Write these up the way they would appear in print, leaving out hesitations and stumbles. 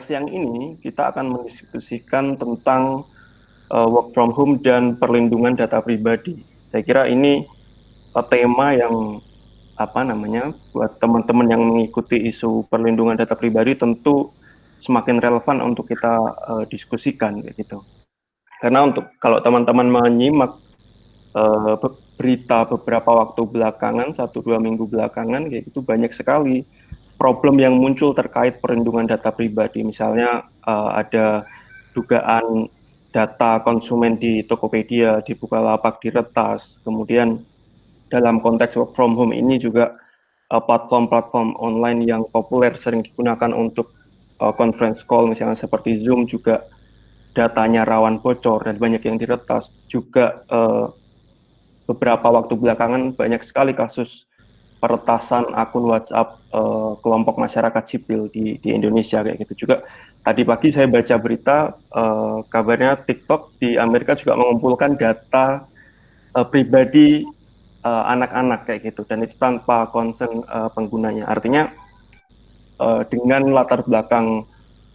Siang ini kita akan mendiskusikan tentang work from home dan perlindungan data pribadi. Saya kira ini tema yang buat teman-teman yang mengikuti isu perlindungan data pribadi tentu semakin relevan untuk kita diskusikan kayak gitu. Karena kalau teman-teman menyimak berita beberapa waktu belakangan, 1-2 minggu belakangan kayak gitu, banyak sekali problem yang muncul terkait perlindungan data pribadi. Misalnya ada dugaan data konsumen di Tokopedia, di Bukalapak diretas. Kemudian dalam konteks work from home ini juga platform-platform online yang populer sering digunakan untuk conference call, misalnya seperti Zoom, juga datanya rawan bocor dan banyak yang diretas. Juga beberapa waktu belakangan banyak sekali kasus peretasan akun WhatsApp kelompok masyarakat sipil di Indonesia kayak gitu. Juga tadi pagi saya baca berita kabarnya TikTok di Amerika juga mengumpulkan data pribadi anak-anak kayak gitu, dan itu tanpa concern penggunanya. Artinya dengan latar belakang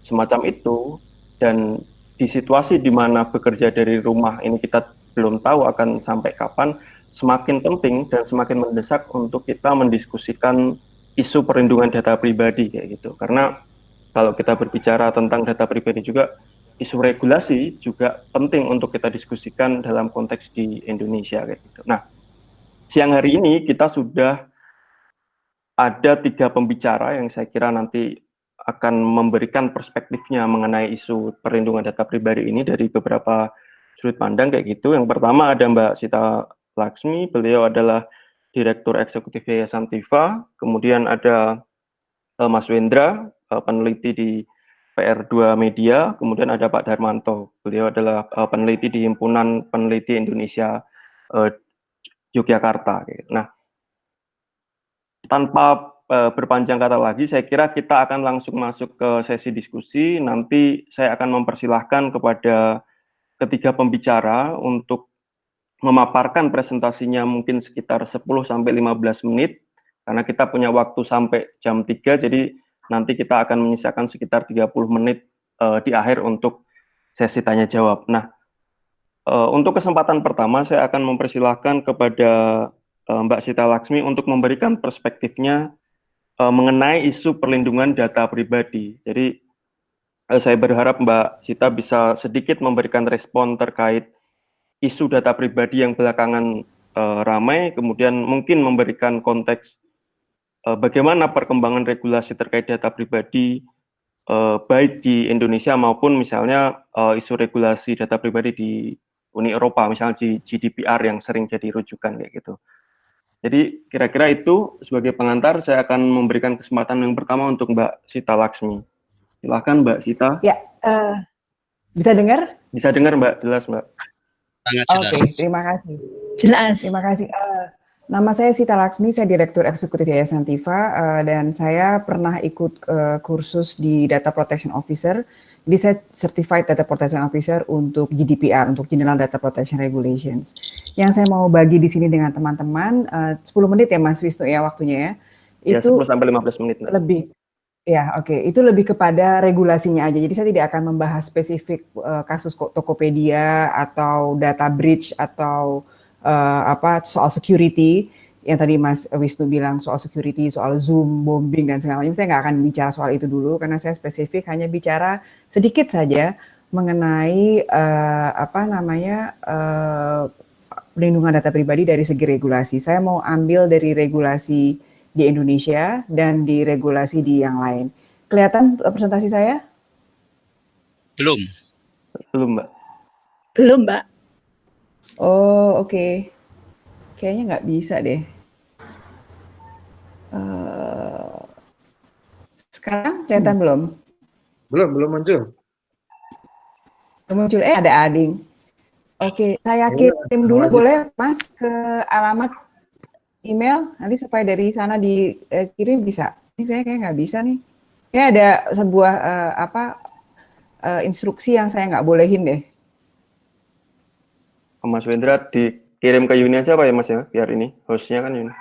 semacam itu dan di situasi di mana bekerja dari rumah ini kita belum tahu akan sampai kapan, semakin penting dan semakin mendesak untuk kita mendiskusikan isu perlindungan data pribadi kayak gitu. Karena kalau kita berbicara tentang data pribadi juga, isu regulasi juga penting untuk kita diskusikan dalam konteks di Indonesia kayak gitu. Nah, siang hari ini kita sudah ada 3 pembicara yang saya kira nanti akan memberikan perspektifnya mengenai isu perlindungan data pribadi ini dari beberapa sudut pandang kayak gitu. Yang pertama ada Mbak Sita Laksmi, beliau adalah Direktur Eksekutif Yayasan Tifa. Kemudian ada Mas Wendra, peneliti di PR2 Media. Kemudian ada Pak Darmanto, beliau adalah peneliti di Himpunan Peneliti Indonesia Yogyakarta. Nah, tanpa berpanjang kata lagi, saya kira kita akan langsung masuk ke sesi diskusi. Nanti saya akan mempersilahkan kepada ketiga pembicara untuk memaparkan presentasinya mungkin sekitar 10-15 menit, karena kita punya waktu sampai jam 3, jadi nanti kita akan menyisakan sekitar 30 menit di akhir untuk sesi tanya jawab. Nah, untuk kesempatan pertama saya akan mempersilahkan kepada Mbak Sita Laksmi untuk memberikan perspektifnya mengenai isu perlindungan data pribadi. Jadi saya berharap Mbak Sita bisa sedikit memberikan respon terkait isu data pribadi yang belakangan ramai, kemudian mungkin memberikan konteks bagaimana perkembangan regulasi terkait data pribadi baik di Indonesia maupun misalnya isu regulasi data pribadi di Uni Eropa, misalnya di GDPR yang sering jadi rujukan kayak gitu. Jadi kira-kira itu sebagai pengantar, saya akan memberikan kesempatan yang pertama untuk Mbak Sita Laksmi. Silakan Mbak Sita. Ya, bisa dengar? Bisa dengar Mbak, jelas Mbak. Sangat jelas. Oke, terima kasih. Jelas. Terima kasih. Nama saya Sita Laksmi, saya Direktur Eksekutif Yayasan Tifa, dan saya pernah ikut kursus di Data Protection Officer. Jadi saya Certified Data Protection Officer untuk GDPR, untuk General Data Protection Regulations. Yang saya mau bagi di sini dengan teman-teman, 10 menit ya Mas Wisnu ya waktunya ya. Ya, Itu 10-15 menit. Mbak. lebih, ya oke. Itu lebih kepada regulasinya aja. Jadi saya tidak akan membahas spesifik kasus Tokopedia atau data breach atau soal security yang tadi Mas Wisnu bilang soal security, soal Zoom, bombing dan segala macam. Saya nggak akan bicara soal itu dulu karena saya spesifik hanya bicara sedikit saja mengenai perlindungan data pribadi dari segi regulasi. Saya mau ambil dari regulasi di Indonesia dan di regulasi di yang lain. Kelihatan presentasi saya? Belum. Belum Mbak. Belum, Mbak. Oh, oke. Kayaknya nggak bisa deh. Sekarang kelihatan belum? Belum muncul. Belum muncul. Ada Ading. Oke, saya kirim dulu boleh Mas ke alamat email nanti supaya dari sana dikirim bisa. Ini saya kayak nggak bisa nih. Kayak ada sebuah instruksi yang saya nggak bolehin deh. Mas Wendra dikirim ke Yuni aja Pak ya Mas ya, biar ini hostnya kan Yuni.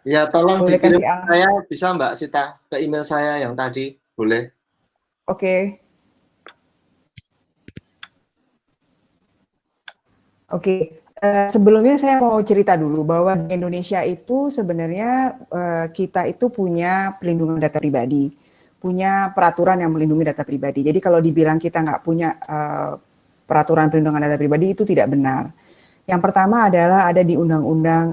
Ya tolong Boleh dikirim kasih saya, bisa Mbak Sita ke email saya yang tadi, boleh? Oke. Oke, sebelumnya saya mau cerita dulu bahwa di Indonesia itu sebenarnya kita itu punya pelindungan data pribadi, punya peraturan yang melindungi data pribadi. Jadi kalau dibilang kita nggak punya peraturan pelindungan data pribadi itu tidak benar. Yang pertama adalah ada di Undang-Undang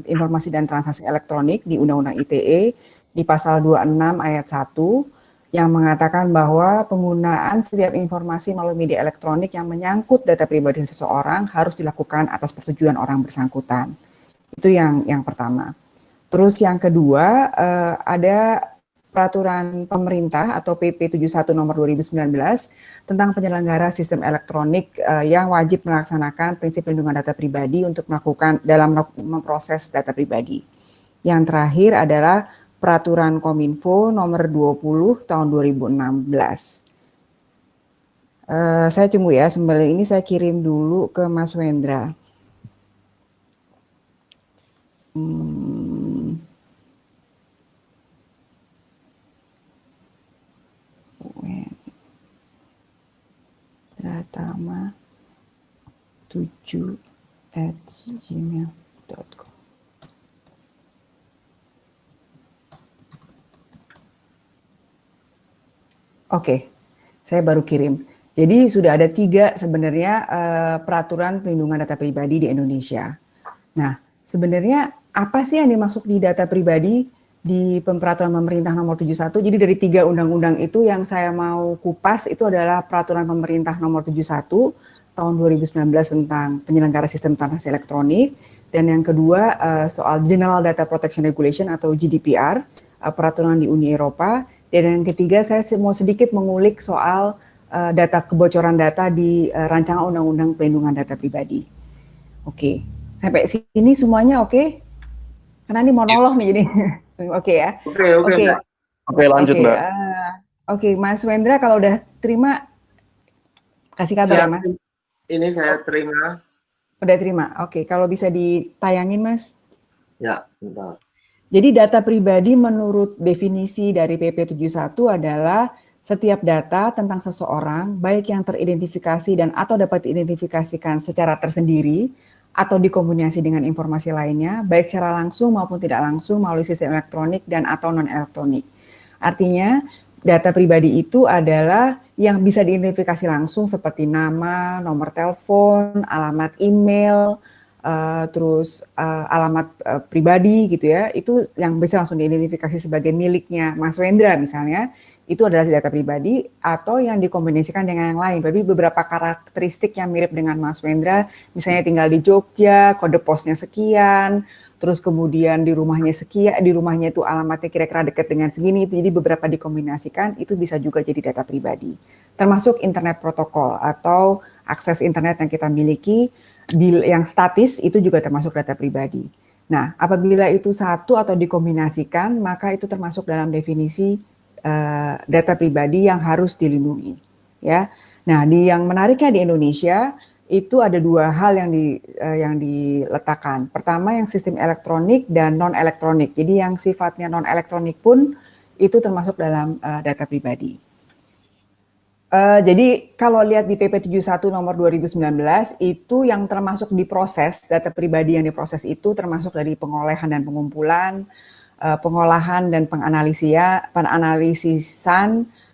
Informasi dan Transaksi Elektronik, di Undang-Undang ITE, di pasal 26 ayat 1, yang mengatakan bahwa penggunaan setiap informasi melalui media elektronik yang menyangkut data pribadi seseorang harus dilakukan atas persetujuan orang bersangkutan. Itu yang pertama. Terus yang kedua, ada peraturan pemerintah atau PP 71 nomor 2019 tentang penyelenggara sistem elektronik yang wajib melaksanakan prinsip perlindungan data pribadi untuk melakukan dalam memproses data pribadi. Yang terakhir adalah peraturan Kominfo nomor 20 tahun 2016. Saya tunggu ya, sembari ini saya kirim dulu ke Mas Wendra. Pratama 7@gmail.com. Oke, saya baru kirim. Jadi sudah ada 3 sebenarnya peraturan perlindungan data pribadi di Indonesia. Nah, sebenarnya apa sih yang dimaksud di data pribadi di peraturan pemerintah nomor 71? Jadi dari 3 undang-undang itu yang saya mau kupas itu adalah peraturan pemerintah nomor 71 tahun 2019 tentang penyelenggara sistem transaksi elektronik, dan yang kedua soal General Data Protection Regulation atau GDPR, peraturan di Uni Eropa. Dan yang ketiga, saya mau sedikit mengulik soal kebocoran data di rancangan undang-undang perlindungan data pribadi. Oke, sampai sini semuanya oke? Karena ini monolog nih jadi. Oke ya. Oke, lanjut Mbak. Oke, Mas Wendra kalau udah terima kasih kabar ya Mas. Ini saya terima. Udah terima. Oke, kalau bisa ditayangin Mas. Ya, bentar. Jadi data pribadi menurut definisi dari PP 71 adalah setiap data tentang seseorang, baik yang teridentifikasi dan atau dapat diidentifikasikan secara tersendiri atau dikombinasi dengan informasi lainnya, baik secara langsung maupun tidak langsung melalui sistem elektronik dan atau non-elektronik. Artinya, data pribadi itu adalah yang bisa diidentifikasi langsung seperti nama, nomor telepon, alamat email, terus alamat pribadi gitu ya, itu yang bisa langsung diidentifikasi sebagai miliknya Mas Wendra misalnya, itu adalah data pribadi atau yang dikombinasikan dengan yang lain. Berarti beberapa karakteristik yang mirip dengan Mas Wendra, misalnya tinggal di Jogja, kode posnya sekian, terus kemudian di rumahnya sekian, di rumahnya itu alamatnya kira-kira dekat dengan segini, itu jadi beberapa dikombinasikan, itu bisa juga jadi data pribadi. Termasuk internet protokol atau akses internet yang kita miliki, yang statis itu juga termasuk data pribadi. Nah, apabila itu satu atau dikombinasikan, maka itu termasuk dalam definisi data pribadi yang harus dilindungi. Ya, nah yang menariknya di Indonesia itu ada 2 hal yang diletakkan. Pertama yang sistem elektronik dan non elektronik. Jadi yang sifatnya non elektronik pun itu termasuk dalam data pribadi. Jadi kalau lihat di PP 71 nomor 2019 itu yang termasuk diproses, data pribadi yang diproses itu termasuk dari pengolehan dan pengumpulan, pengolahan dan penganalisisan,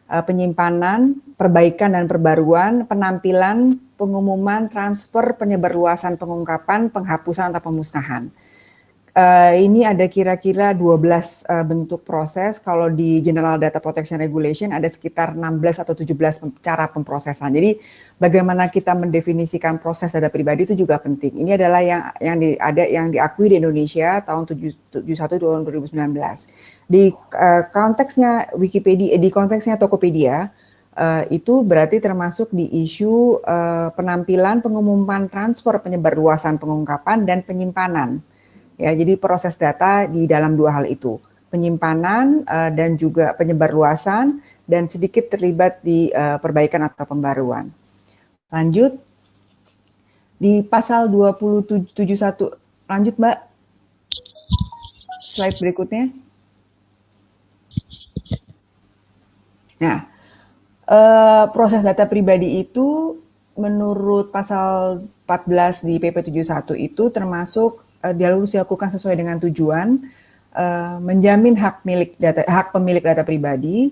penyimpanan, perbaikan dan perbaruan, penampilan, pengumuman, transfer, penyebarluasan, pengungkapan, penghapusan atau pemusnahan. Ini ada kira-kira 12 bentuk proses. Kalau di General Data Protection Regulation ada sekitar 16 atau 17 cara pemprosesan. Jadi bagaimana kita mendefinisikan proses data pribadi itu juga penting. Ini adalah yang diakui di Indonesia tahun 71 tahun 2019. Di konteksnya Wikipedia, di konteksnya Tokopedia, itu berarti termasuk di isu penampilan, pengumuman, transfer, penyebarluasan, pengungkapan, dan penyimpanan. Ya, jadi proses data di dalam 2 hal itu, penyimpanan dan juga penyebarluasan, dan sedikit terlibat di perbaikan atau pembaruan. Lanjut, di pasal 271, lanjut Mbak, slide berikutnya. Nah, Proses data pribadi itu menurut pasal 14 di PP 71 itu termasuk harus dilakukan sesuai dengan tujuan menjamin hak pemilik data pribadi,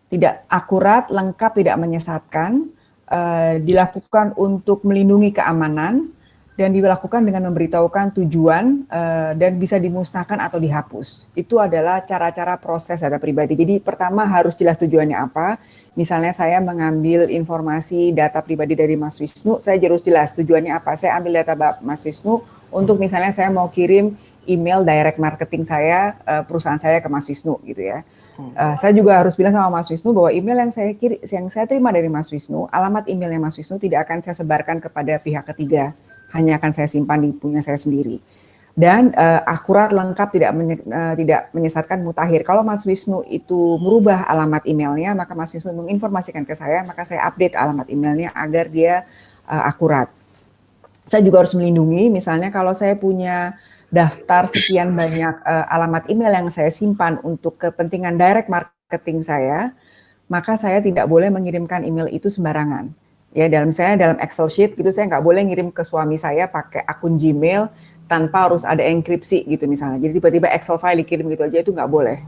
tidak akurat, lengkap, tidak menyesatkan, dilakukan untuk melindungi keamanan, dan dilakukan dengan memberitahukan tujuan dan bisa dimusnahkan atau dihapus. Itu adalah cara-cara proses data pribadi. Jadi pertama harus jelas tujuannya apa. Misalnya saya mengambil informasi data pribadi dari Mas Wisnu, saya harus jelas tujuannya apa. Saya ambil data Mas Wisnu untuk misalnya saya mau kirim email direct marketing saya, perusahaan saya ke Mas Wisnu gitu ya. Saya juga harus bilang sama Mas Wisnu bahwa email yang saya terima dari Mas Wisnu, alamat emailnya Mas Wisnu tidak akan saya sebarkan kepada pihak ketiga, hanya akan saya simpan di punya saya sendiri. Dan akurat, lengkap, tidak menyesatkan, mutakhir. Kalau Mas Wisnu itu merubah alamat emailnya, maka Mas Wisnu menginformasikan ke saya, maka saya update alamat emailnya agar dia akurat. Saya juga harus melindungi, misalnya kalau saya punya daftar sekian banyak alamat email yang saya simpan untuk kepentingan direct marketing saya, maka saya tidak boleh mengirimkan email itu sembarangan. Ya, dalam Excel sheet gitu saya nggak boleh ngirim ke suami saya pakai akun Gmail tanpa harus ada enkripsi gitu misalnya. Jadi tiba-tiba Excel file dikirim gitu aja itu nggak boleh.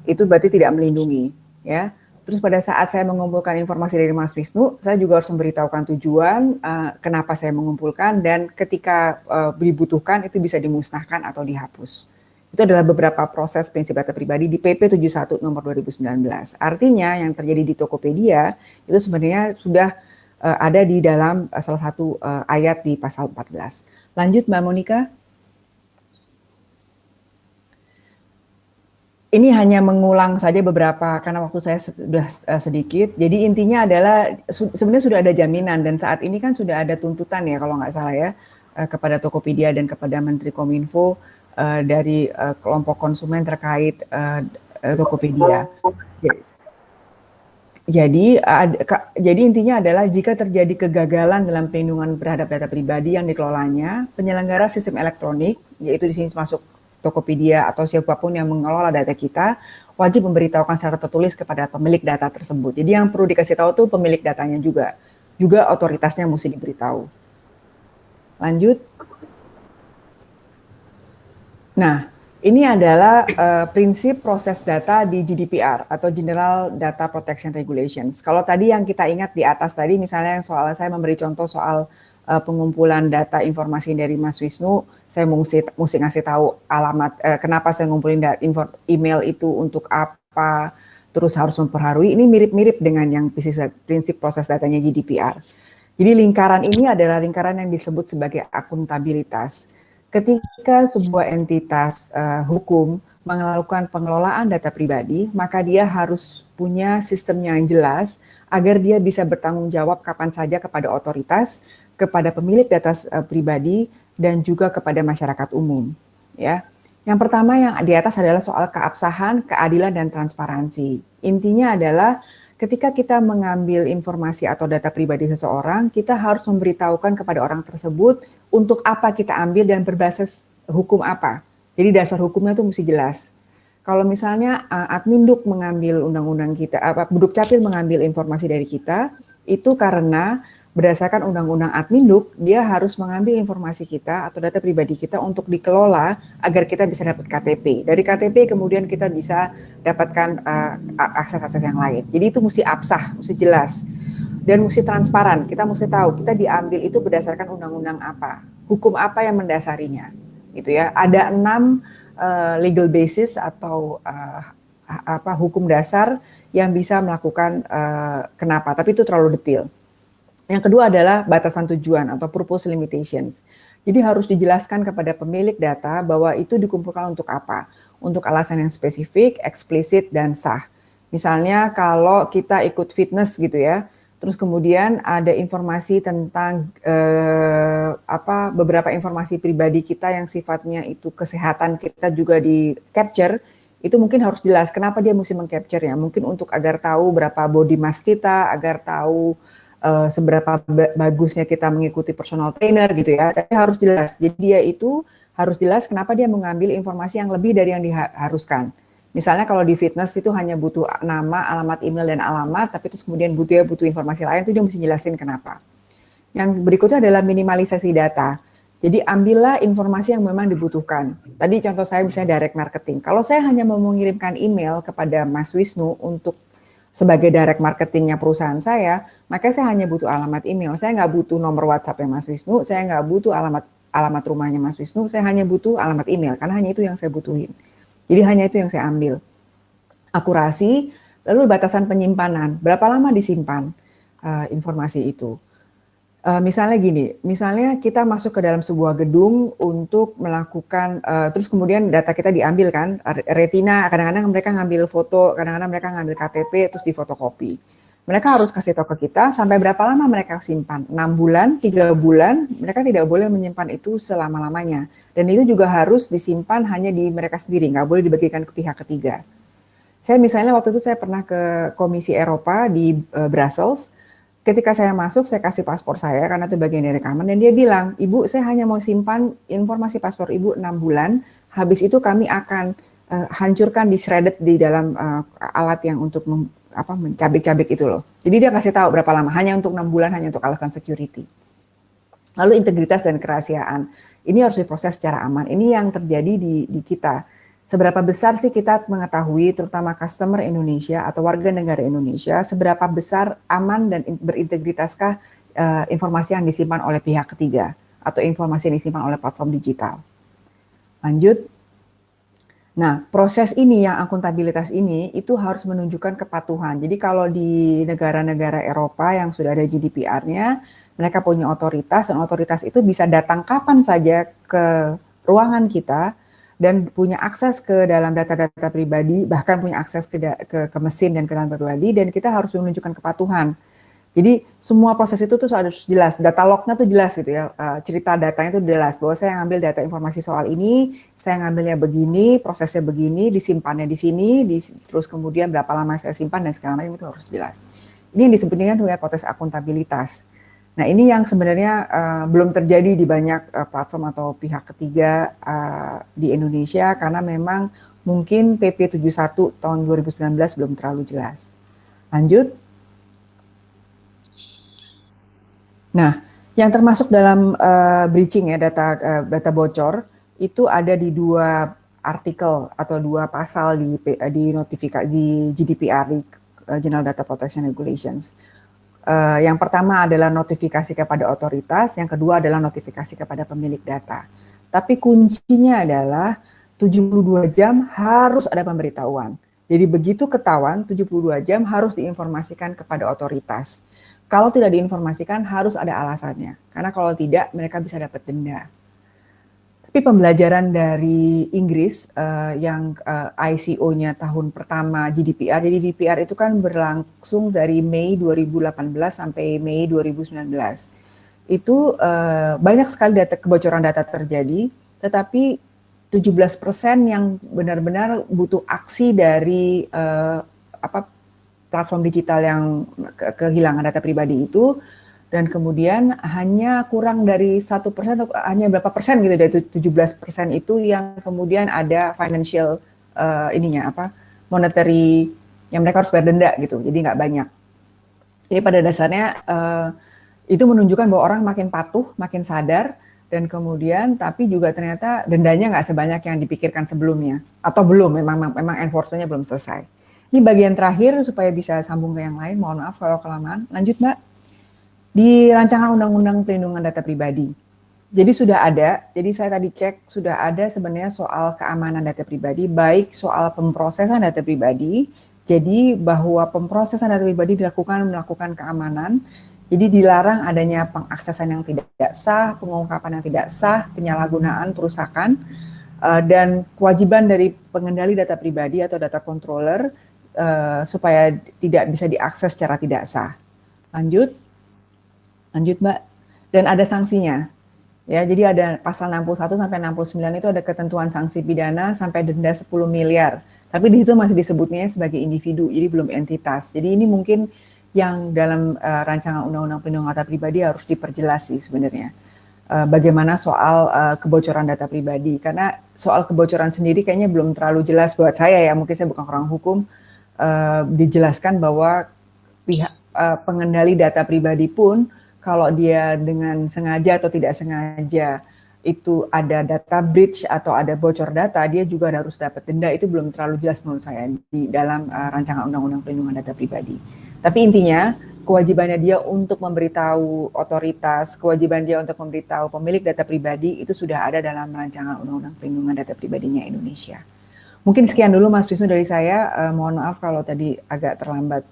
Itu berarti tidak melindungi, ya. Terus pada saat saya mengumpulkan informasi dari Mas Wisnu, saya juga harus memberitahukan tujuan, kenapa saya mengumpulkan, dan ketika dibutuhkan itu bisa dimusnahkan atau dihapus. Itu adalah beberapa proses prinsip data pribadi di PP 71 nomor 2019. Artinya yang terjadi di Tokopedia itu sebenarnya sudah ada di dalam salah satu ayat di pasal 14. Lanjut Mbak Monica. Ini hanya mengulang saja beberapa, karena waktu saya sudah sedikit. Jadi intinya adalah sebenarnya sudah ada jaminan, dan saat ini kan sudah ada tuntutan ya kalau nggak salah ya, kepada Tokopedia dan kepada Menteri Kominfo dari kelompok konsumen terkait Tokopedia. Jadi intinya adalah jika terjadi kegagalan dalam pelindungan terhadap data pribadi yang dikelolanya, penyelenggara sistem elektronik, yaitu di sini masuk Tokopedia atau siapapun yang mengelola data kita, wajib memberitahukan secara tertulis kepada pemilik data tersebut. Jadi yang perlu dikasih tahu tuh pemilik datanya juga otoritasnya mesti diberitahu. Lanjut. Nah, ini adalah prinsip proses data di GDPR atau General Data Protection Regulations. Kalau tadi yang kita ingat di atas tadi, misalnya yang soal saya memberi contoh soal pengumpulan data informasi dari Mas Wisnu, saya mesti ngasih tahu alamat, kenapa saya ngumpulin email itu untuk apa, terus harus memperharui. Ini mirip-mirip dengan yang prinsip proses datanya GDPR. Jadi lingkaran ini adalah lingkaran yang disebut sebagai akuntabilitas. Ketika sebuah entitas hukum melakukan pengelolaan data pribadi, maka dia harus punya sistemnya yang jelas agar dia bisa bertanggung jawab kapan saja kepada otoritas, kepada pemilik data pribadi, dan juga kepada masyarakat umum. Ya, yang pertama yang di atas adalah soal keabsahan, keadilan, dan transparansi. Intinya adalah ketika kita mengambil informasi atau data pribadi seseorang, kita harus memberitahukan kepada orang tersebut untuk apa kita ambil dan berbasis hukum apa. Jadi dasar hukumnya itu mesti jelas. Kalau misalnya Adminduk mengambil undang-undang kita, Dukcapil mengambil informasi dari kita, itu karena berdasarkan undang-undang Adminduk, dia harus mengambil informasi kita atau data pribadi kita untuk dikelola agar kita bisa dapat KTP. Dari KTP kemudian kita bisa dapatkan akses-akses yang lain. Jadi itu mesti absah, mesti jelas. Dan mesti transparan, kita mesti tahu kita diambil itu berdasarkan undang-undang apa, hukum apa yang mendasarinya. Gitu ya. Ada 6 legal basis atau hukum dasar yang bisa melakukan kenapa, tapi itu terlalu detail. Yang kedua adalah batasan tujuan atau purpose limitations. Jadi harus dijelaskan kepada pemilik data bahwa itu dikumpulkan untuk apa? Untuk alasan yang spesifik, eksplisit, dan sah. Misalnya kalau kita ikut fitness gitu ya, terus kemudian ada informasi tentang beberapa informasi pribadi kita yang sifatnya itu kesehatan kita juga di capture, itu mungkin harus jelas kenapa dia mesti meng-capture-nya. Mungkin untuk agar tahu berapa body mass kita, agar tahu seberapa bagusnya kita mengikuti personal trainer gitu ya. Tapi harus jelas. Jadi dia itu harus jelas kenapa dia mengambil informasi yang lebih dari yang diharuskan. Misalnya kalau di fitness itu hanya butuh nama, alamat email, dan alamat, tapi terus kemudian butuh informasi lain, itu dia mesti jelasin kenapa. Yang berikutnya adalah minimalisasi data. Jadi ambillah informasi yang memang dibutuhkan. Tadi contoh saya misalnya direct marketing. Kalau saya hanya mau mengirimkan email kepada Mas Wisnu untuk sebagai direct marketingnya perusahaan saya, maka saya hanya butuh alamat email. Saya nggak butuh nomor WhatsApp-nya Mas Wisnu, saya nggak butuh alamat rumahnya Mas Wisnu, saya hanya butuh alamat email, karena hanya itu yang saya butuhin. Jadi hanya itu yang saya ambil. Akurasi, lalu batasan penyimpanan, berapa lama disimpan informasi itu. Misalnya gini, misalnya kita masuk ke dalam sebuah gedung untuk melakukan, terus kemudian data kita diambil kan, retina, kadang-kadang mereka ngambil foto, kadang-kadang mereka ngambil KTP, terus difotokopi. Mereka harus kasih tahu ke kita sampai berapa lama mereka simpan, 6 bulan, 3 bulan, mereka tidak boleh menyimpan itu selama-lamanya. Dan itu juga harus disimpan hanya di mereka sendiri, nggak boleh dibagikan ke pihak ketiga. Saya misalnya waktu itu saya pernah ke Komisi Eropa di Brussels. Ketika saya masuk, saya kasih paspor saya karena itu bagian dari rekaman, dan dia bilang, Ibu, saya hanya mau simpan informasi paspor Ibu 6 bulan, habis itu kami akan hancurkan, di-shredded di dalam alat yang untuk mencabik-cabik itu loh. Jadi dia kasih tahu berapa lama, hanya untuk 6 bulan, hanya untuk alasan security. Lalu integritas dan kerahasiaan, ini harus diproses secara aman. Ini yang terjadi di kita. Seberapa besar sih kita mengetahui, terutama customer Indonesia atau warga negara Indonesia, seberapa besar aman dan berintegritaskah informasi yang disimpan oleh pihak ketiga atau informasi yang disimpan oleh platform digital. Lanjut. Nah, proses ini yang akuntabilitas ini itu harus menunjukkan kepatuhan. Jadi kalau di negara-negara Eropa yang sudah ada GDPR-nya, mereka punya otoritas, dan otoritas itu bisa datang kapan saja ke ruangan kita dan punya akses ke dalam data-data pribadi, bahkan punya akses ke mesin dan ke data pribadi, dan kita harus menunjukkan kepatuhan. Jadi semua proses itu tuh harus jelas, data log-nya tuh jelas gitu ya, cerita datanya tuh jelas, bahwa saya ngambil data informasi soal ini, saya ngambilnya begini, prosesnya begini, disimpannya di sini, terus kemudian berapa lama saya simpan, dan segala macam itu harus jelas. Ini yang disebutnya dengan proses akuntabilitas. Nah, ini yang sebenarnya belum terjadi di banyak platform atau pihak ketiga di Indonesia, karena memang mungkin PP 71 tahun 2019 belum terlalu jelas. Lanjut. Nah, yang termasuk dalam breaching ya, data bocor, itu ada di 2 artikel atau 2 pasal di notifikasi di GDPR, di General Data Protection Regulations. Yang pertama adalah notifikasi kepada otoritas, yang kedua adalah notifikasi kepada pemilik data. Tapi kuncinya adalah 72 jam harus ada pemberitahuan. Jadi begitu ketahuan, 72 jam harus diinformasikan kepada otoritas. Kalau tidak diinformasikan harus ada alasannya, karena kalau tidak mereka bisa dapat denda. Tapi pembelajaran dari Inggris yang ICO-nya tahun pertama GDPR, jadi GDPR itu kan berlangsung dari Mei 2018 sampai Mei 2019. Itu banyak sekali kebocoran data terjadi, tetapi 17% yang benar-benar butuh aksi dari platform digital yang kehilangan data pribadi itu. Dan kemudian hanya kurang dari 1%, hanya berapa persen gitu dari 17% itu yang kemudian ada financial monetary yang mereka harus bayar denda gitu, jadi nggak banyak. Jadi pada dasarnya itu menunjukkan bahwa orang makin patuh, makin sadar, dan kemudian tapi juga ternyata dendanya nggak sebanyak yang dipikirkan sebelumnya, atau belum, memang enforcement-nya belum selesai. Ini bagian terakhir supaya bisa sambung ke yang lain, mohon maaf kalau kelamaan. Lanjut Mbak. Di rancangan Undang-Undang Perlindungan Data Pribadi. Jadi sudah ada, jadi saya tadi cek, sudah ada sebenarnya soal keamanan data pribadi, baik soal pemrosesan data pribadi, jadi bahwa pemrosesan data pribadi melakukan keamanan, jadi dilarang adanya pengaksesan yang tidak sah, pengungkapan yang tidak sah, penyalahgunaan, perusakan, dan kewajiban dari pengendali data pribadi atau data controller supaya tidak bisa diakses secara tidak sah. Lanjut Mbak, dan ada sanksinya. Ya, jadi ada pasal 61 sampai 69 itu ada ketentuan sanksi pidana sampai denda 10 miliar. Tapi di situ masih disebutnya sebagai individu, jadi belum entitas. Jadi ini mungkin yang dalam rancangan Undang-Undang Perlindungan Data Pribadi harus diperjelas sih sebenarnya. bagaimana soal kebocoran data pribadi. Karena soal kebocoran sendiri kayaknya belum terlalu jelas buat saya ya, mungkin saya bukan orang hukum, dijelaskan bahwa pihak pengendali data pribadi pun kalau dia dengan sengaja atau tidak sengaja itu ada data breach atau ada bocor data, dia juga harus dapat denda. Itu belum terlalu jelas menurut saya di dalam rancangan undang-undang perlindungan data pribadi. Tapi intinya kewajibannya dia untuk memberitahu otoritas, kewajiban dia untuk memberitahu pemilik data pribadi itu sudah ada dalam rancangan undang-undang perlindungan data pribadinya Indonesia. Mungkin sekian dulu Mas Wisnu dari saya. Mohon maaf kalau tadi agak terlambat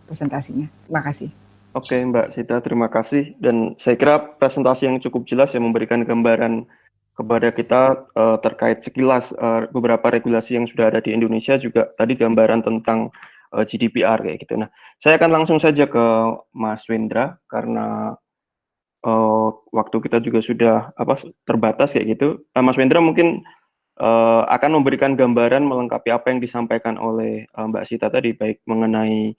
presentasinya. Terima kasih. Oke Mbak Sita, terima kasih. Dan saya kira presentasi yang cukup jelas yang memberikan gambaran kepada kita terkait sekilas beberapa regulasi yang sudah ada di Indonesia, juga tadi gambaran tentang GDPR kayak gitu. Nah, saya akan langsung saja ke Mas Wendra karena waktu kita juga sudah terbatas kayak gitu. Mas Wendra mungkin akan memberikan gambaran melengkapi apa yang disampaikan oleh Mbak Sita tadi, baik mengenai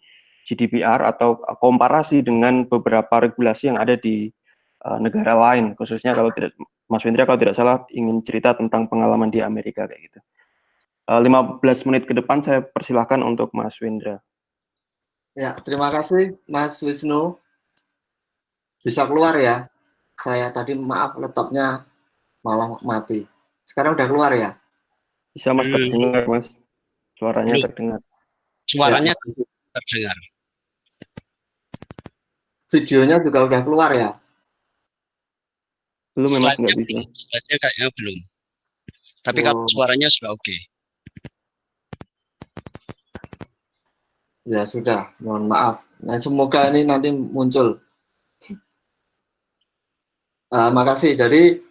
GDPR atau komparasi dengan beberapa regulasi yang ada di negara lain, khususnya kalau tidak, Mas Wendra kalau tidak salah ingin cerita tentang pengalaman di Amerika kayak gitu. 15 menit ke depan saya persilahkan untuk Mas Wendra. Ya, terima kasih Mas Wisnu. Bisa keluar ya? Saya tadi maaf laptopnya malah mati. Sekarang udah keluar ya? Bisa Mas, terdengar Mas, suaranya terdengar. Suaranya terdengar. Videonya juga udah keluar ya? Belum Mas, nggak bisa. Slide-nya kayaknya belum. Tapi kalau suaranya sudah oke. Ya sudah, mohon maaf. Nah, semoga ini nanti muncul. Makasih. Jadi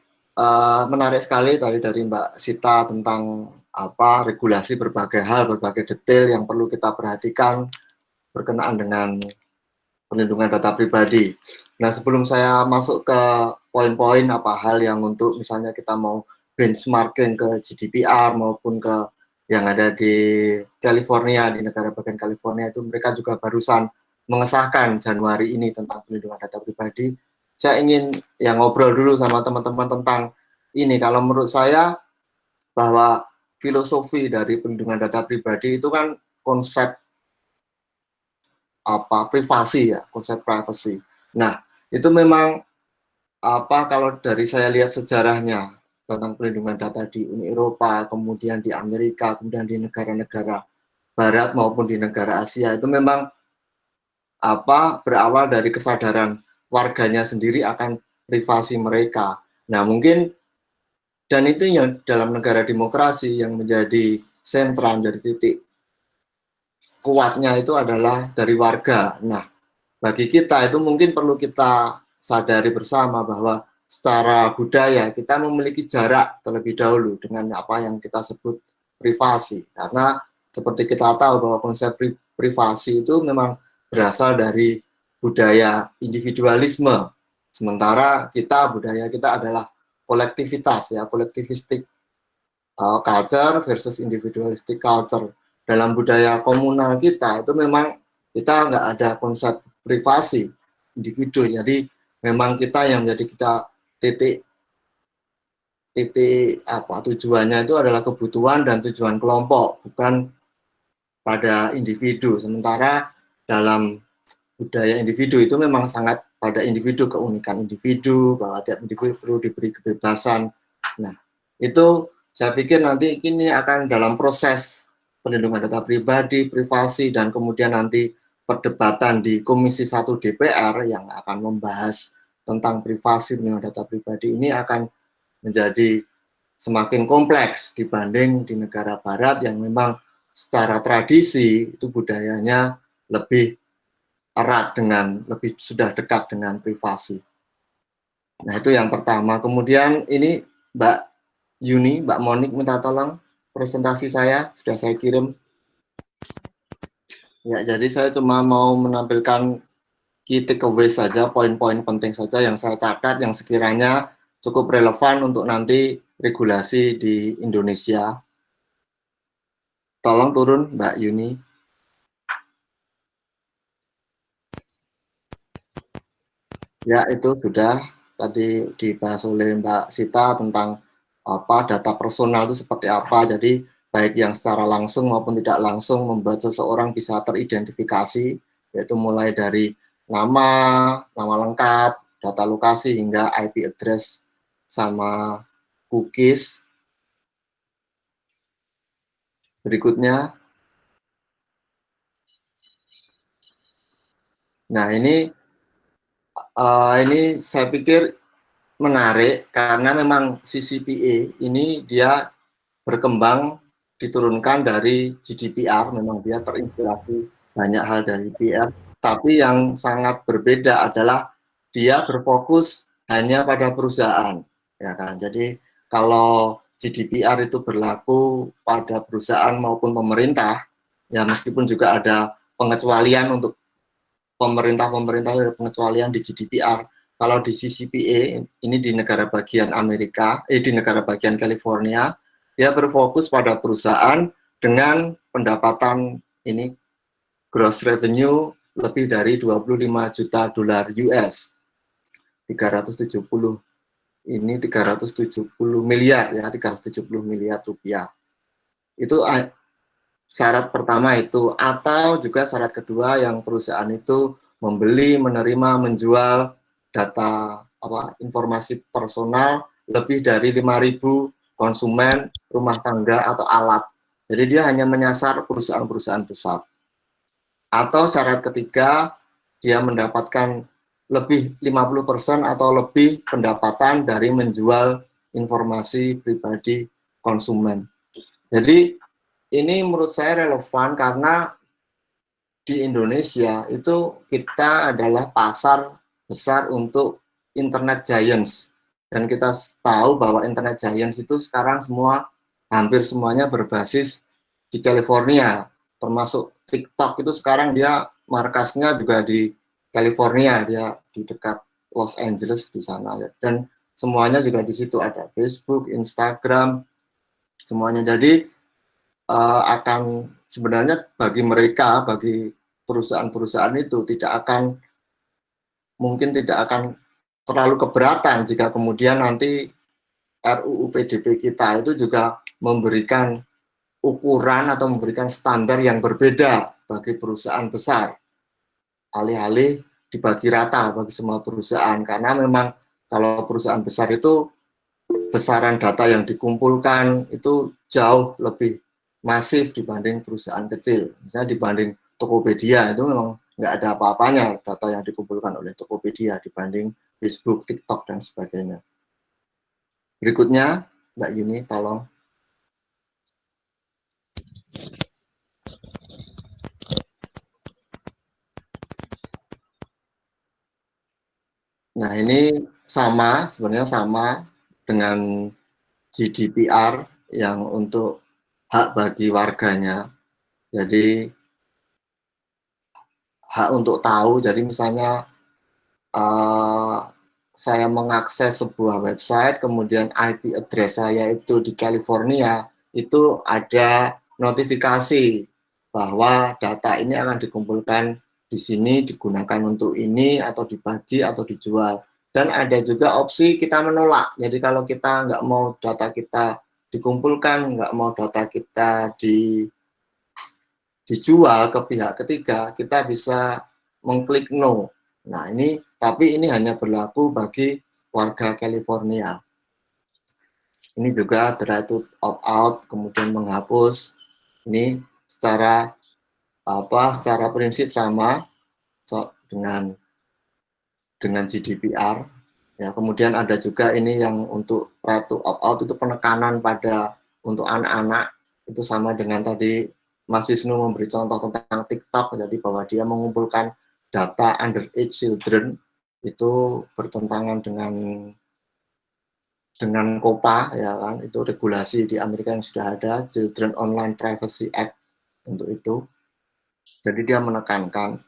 menarik sekali tadi dari Mbak Sita tentang regulasi berbagai hal, berbagai detail yang perlu kita perhatikan berkenaan dengan perlindungan data pribadi. Nah, sebelum saya masuk ke poin-poin hal yang untuk misalnya kita mau benchmarking ke GDPR maupun ke yang ada di California, di negara bagian California itu mereka juga barusan mengesahkan Januari ini tentang perlindungan data pribadi. Saya ingin ngobrol dulu sama teman-teman tentang ini. Kalau menurut saya bahwa filosofi dari perlindungan data pribadi itu kan konsep privasi ya, konsep privacy. Nah, itu memang kalau dari saya lihat sejarahnya tentang perlindungan data di Uni Eropa, kemudian di Amerika, kemudian di negara-negara Barat maupun di negara Asia, itu memang berawal dari kesadaran warganya sendiri akan privasi mereka. Nah, mungkin dan itu yang dalam negara demokrasi yang menjadi sentral, dari titik kuatnya itu adalah dari warga. Nah, bagi kita itu mungkin perlu kita sadari bersama bahwa secara budaya kita memiliki jarak terlebih dahulu dengan apa yang kita sebut privasi. Karena seperti kita tahu bahwa konsep privasi itu memang berasal dari budaya individualisme. Sementara budaya kita adalah kolektivitas ya, kolektivistik culture versus individualistic culture. Dalam budaya komunal kita itu memang kita nggak ada konsep privasi individu. Jadi memang kita yang menjadi kita titik tujuannya itu adalah kebutuhan dan tujuan kelompok, bukan pada individu. Sementara dalam budaya individu itu memang sangat pada individu, keunikan individu, bahwa tiap individu perlu diberi kebebasan. Nah, itu saya pikir nanti ini akan dalam proses perlindungan data pribadi, privasi, dan kemudian nanti perdebatan di Komisi 1 DPR yang akan membahas tentang privasi perlindungan data pribadi ini akan menjadi semakin kompleks dibanding di negara barat yang memang secara tradisi itu budayanya lebih erat lebih sudah dekat dengan privasi. Nah, itu yang pertama. Kemudian ini Mbak Yuni, Mbak Monik minta tolong presentasi saya, sudah saya kirim. Ya, jadi saya cuma mau menampilkan key takeaway saja, poin-poin penting saja yang saya catat, yang sekiranya cukup relevan untuk nanti regulasi di Indonesia. Tolong turun, Mbak Yuni. Ya, itu sudah. tadi dibahas oleh Mbak Sita tentang data personal itu seperti apa. Jadi baik yang secara langsung maupun tidak langsung membuat seseorang bisa teridentifikasi, yaitu mulai dari nama lengkap, data lokasi hingga IP address sama cookies. Berikutnya. Nah, ini saya pikir menarik karena memang CCPA ini dia berkembang diturunkan dari GDPR, memang dia terinspirasi banyak hal dari PR, tapi yang sangat berbeda adalah dia berfokus hanya pada perusahaan, ya kan. Jadi kalau GDPR itu berlaku pada perusahaan maupun pemerintah, ya meskipun juga ada pengecualian untuk pemerintah ada pengecualian di GDPR. Kalau di CCPA ini di negara bagian di negara bagian California, dia berfokus pada perusahaan dengan pendapatan ini gross revenue lebih dari 25 juta dolar US. 370 miliar ya, 370 miliar rupiah. Itu syarat pertama itu, atau juga syarat kedua yang perusahaan itu membeli, menerima, menjual data informasi personal lebih dari 5.000 konsumen rumah tangga atau alat. Jadi dia hanya menyasar perusahaan-perusahaan besar. Atau syarat ketiga, dia mendapatkan lebih 50% atau lebih pendapatan dari menjual informasi pribadi konsumen. Jadi ini menurut saya relevan karena di Indonesia itu kita adalah pasar besar untuk internet giants. Dan kita tahu bahwa internet giants itu sekarang hampir semuanya berbasis di California. Termasuk TikTok itu sekarang dia markasnya juga di California, dia di dekat Los Angeles di sana. Dan semuanya juga di situ ada Facebook, Instagram, semuanya. Jadi akan sebenarnya bagi perusahaan-perusahaan itu mungkin tidak akan terlalu keberatan jika kemudian nanti RUU PDP kita itu juga memberikan ukuran atau memberikan standar yang berbeda bagi perusahaan besar, alih-alih dibagi rata bagi semua perusahaan, karena memang kalau perusahaan besar itu besaran data yang dikumpulkan itu jauh lebih masif dibanding perusahaan kecil. Misalnya dibanding Tokopedia itu memang nggak ada apa-apanya data yang dikumpulkan oleh Tokopedia dibanding Facebook, TikTok, dan sebagainya. Berikutnya, Mbak Yuni, tolong. Nah, ini sebenarnya sama dengan GDPR yang untuk hak bagi warganya. Jadi hak untuk tahu, jadi misalnya saya mengakses sebuah website, kemudian IP address saya itu di California, itu ada notifikasi bahwa data ini akan dikumpulkan di sini, digunakan untuk ini, atau dibagi, atau dijual. Dan ada juga opsi kita menolak. Jadi kalau kita nggak mau data kita dikumpulkan, nggak mau data kita dijual ke pihak ketiga, kita bisa mengklik no. Nah, tapi ini hanya berlaku bagi warga California. Ini juga the right to opt out, kemudian menghapus. Ini secara prinsip sama dengan GDPR. Ya, kemudian ada juga ini yang untuk right to opt out itu penekanan untuk anak-anak, itu sama dengan tadi Mas Wisnu memberi contoh tentang TikTok, jadi bahwa dia mengumpulkan data underage children itu bertentangan dengan COPPA, ya kan, itu regulasi di Amerika yang sudah ada, Children Online Privacy Act untuk itu. Jadi dia menekankan.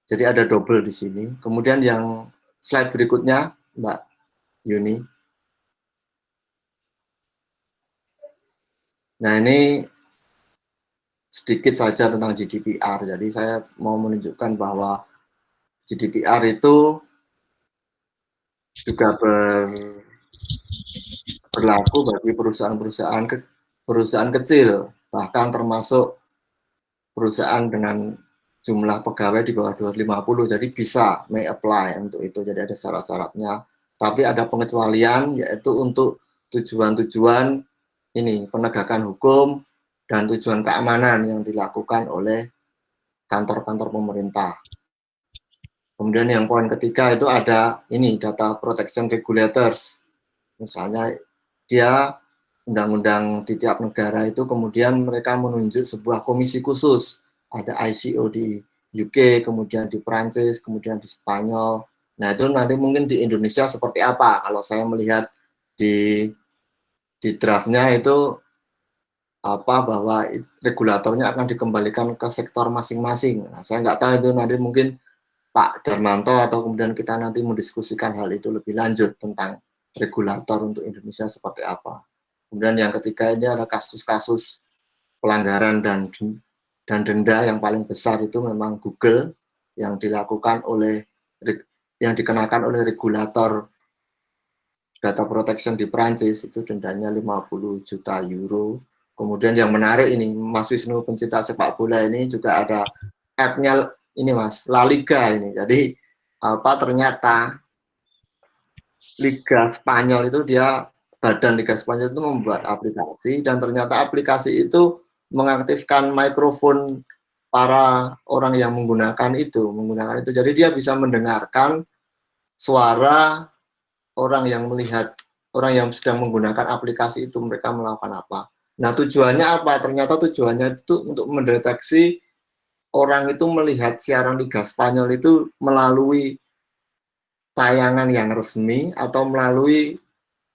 Jadi ada double di sini. Kemudian yang slide berikutnya, Mbak Yuni. Nah, ini sedikit saja tentang GDPR. Jadi saya mau menunjukkan bahwa GDPR itu juga berlaku bagi perusahaan kecil, bahkan termasuk perusahaan dengan jumlah pegawai di bawah 250, jadi bisa may apply untuk itu, jadi ada syarat-syaratnya. Tapi ada pengecualian, yaitu untuk tujuan-tujuan ini penegakan hukum dan tujuan keamanan yang dilakukan oleh kantor-kantor pemerintah. Kemudian yang poin ketiga itu ada ini data protection regulators. Misalnya dia undang-undang di tiap negara itu kemudian mereka menunjuk sebuah komisi khusus. Ada ICO di UK, kemudian di Prancis, kemudian di Spanyol. Nah itu nanti mungkin di Indonesia seperti apa? Kalau saya melihat di draftnya itu bahwa regulatornya akan dikembalikan ke sektor masing-masing. Nah, saya nggak tahu itu nanti mungkin Pak Darmanto atau kemudian kita nanti mendiskusikan hal itu lebih lanjut tentang regulator untuk Indonesia seperti apa. Kemudian yang ketiga ini ada kasus-kasus pelanggaran dan denda yang paling besar itu memang Google yang dikenakan oleh regulator data protection di Prancis, itu dendanya 50 juta euro. Kemudian yang menarik ini, Mas Wisnu pencinta sepak bola ini juga ada app-nya ini Mas, La Liga ini. Jadi ternyata Liga Spanyol itu badan Liga Spanyol itu membuat aplikasi, dan ternyata aplikasi itu mengaktifkan mikrofon para orang yang menggunakan itu. Jadi dia bisa mendengarkan suara orang yang sedang menggunakan aplikasi itu, mereka melakukan apa. Nah tujuannya apa? Ternyata tujuannya itu untuk mendeteksi orang itu melihat siaran Liga Spanyol itu melalui tayangan yang resmi atau melalui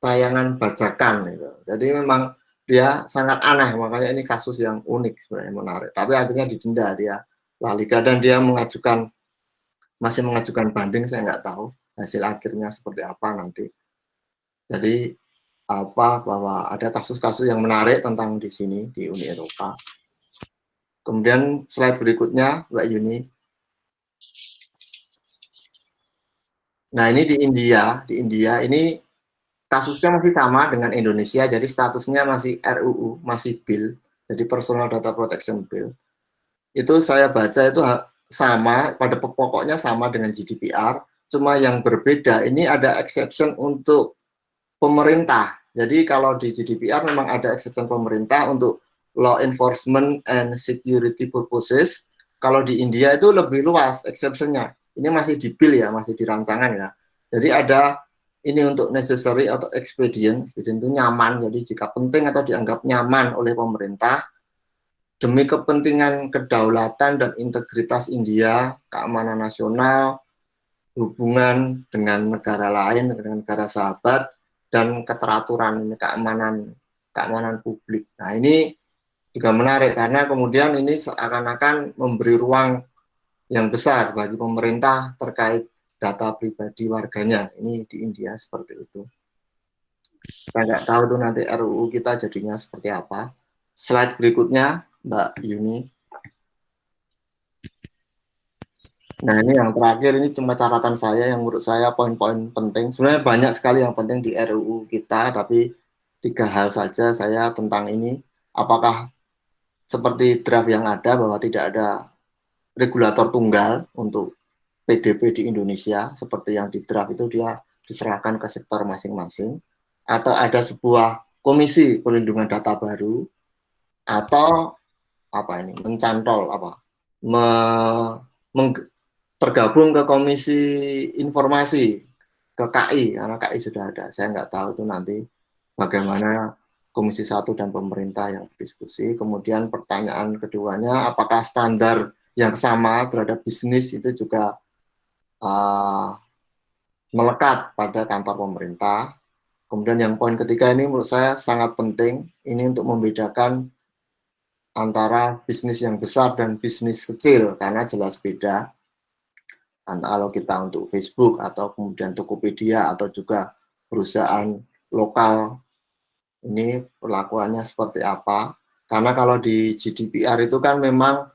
tayangan bajakan gitu. Jadi memang dia sangat aneh, makanya ini kasus yang unik sebenarnya, menarik. Tapi akhirnya didenda dia La Liga, dan dia masih mengajukan banding, saya nggak tahu hasil akhirnya seperti apa nanti. Jadi bahwa ada kasus-kasus yang menarik tentang di sini di Uni Eropa. Kemudian slide berikutnya, Mbak Yuni. Nah ini di India ini kasusnya masih sama dengan Indonesia, jadi statusnya masih RUU, masih bill, jadi Personal Data Protection Bill. Itu saya baca itu sama, pada pokoknya sama dengan GDPR, cuma yang berbeda ini ada exception untuk pemerintah. Jadi kalau di GDPR memang ada exception pemerintah untuk law enforcement and security purposes. Kalau di India itu lebih luas exception-nya. Ini masih di bill ya, masih di rancangan ya. Jadi ada ini untuk necessary atau expedient itu nyaman. Jadi jika penting atau dianggap nyaman oleh pemerintah demi kepentingan kedaulatan dan integritas India, keamanan nasional, hubungan dengan negara lain, dengan negara sahabat, dan keteraturan keamanan publik. Nah ini juga menarik karena kemudian ini seakan-akan memberi ruang yang besar bagi pemerintah terkait data pribadi warganya. Ini di India seperti itu. Saya nggak tahu tuh nanti RUU kita jadinya seperti apa. Slide berikutnya, Mbak Yuni. Nah ini yang terakhir, ini cuma catatan saya yang menurut saya poin-poin penting. Sebenarnya banyak sekali yang penting di RUU kita, tapi 3 hal saja saya tentang ini. Apakah seperti draft yang ada bahwa tidak ada regulator tunggal untuk PDP di Indonesia, seperti yang di draft itu dia diserahkan ke sektor masing-masing, atau ada sebuah komisi perlindungan data baru, atau mencantol tergabung ke komisi informasi, ke KI, karena KI sudah ada. Saya nggak tahu itu nanti bagaimana Komisi 1 dan pemerintah yang berdiskusi. Kemudian pertanyaan keduanya, apakah standar yang sama terhadap bisnis itu juga melekat pada kantor pemerintah. Kemudian yang poin ketiga ini menurut saya sangat penting, ini untuk membedakan antara bisnis yang besar dan bisnis kecil, karena jelas beda. Kalau kita untuk Facebook atau kemudian Tokopedia atau juga perusahaan lokal, ini perlakuannya seperti apa. Karena kalau di GDPR itu kan memang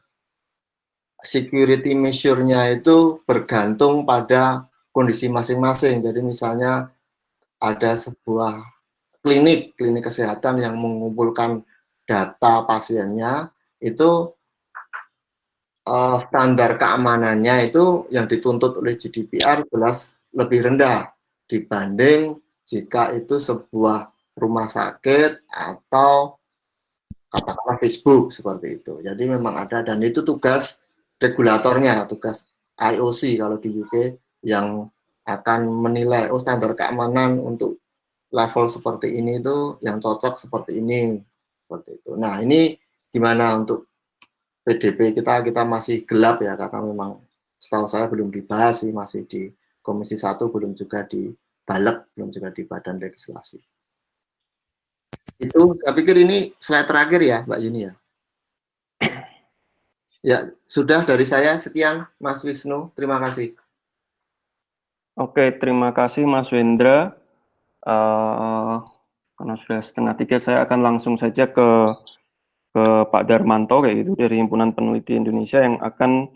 security measure-nya itu bergantung pada kondisi masing-masing. Jadi misalnya ada sebuah klinik kesehatan yang mengumpulkan data pasiennya, itu standar keamanannya itu yang dituntut oleh GDPR jelas lebih rendah dibanding jika itu sebuah rumah sakit atau katakanlah Facebook seperti itu. Jadi memang ada, dan itu tugas regulatornya, tugas IOC kalau di UK yang akan menilai standar keamanan untuk level seperti ini itu yang cocok seperti ini, seperti itu. Nah, ini gimana untuk PDP kita masih gelap ya, karena memang setahu saya belum dibahas sih, masih di Komisi 1, belum juga di Balek, belum juga di Badan Legislasi. Itu saya pikir ini slide terakhir ya Mbak Yuni ya. Ya, sudah dari saya, sekian Mas Wisnu, terima kasih. Oke, terima kasih Mas Wendra. Karena sudah 2:30, saya akan langsung saja ke Pak Darmanto kayak gitu dari Himpunan Peneliti Indonesia yang akan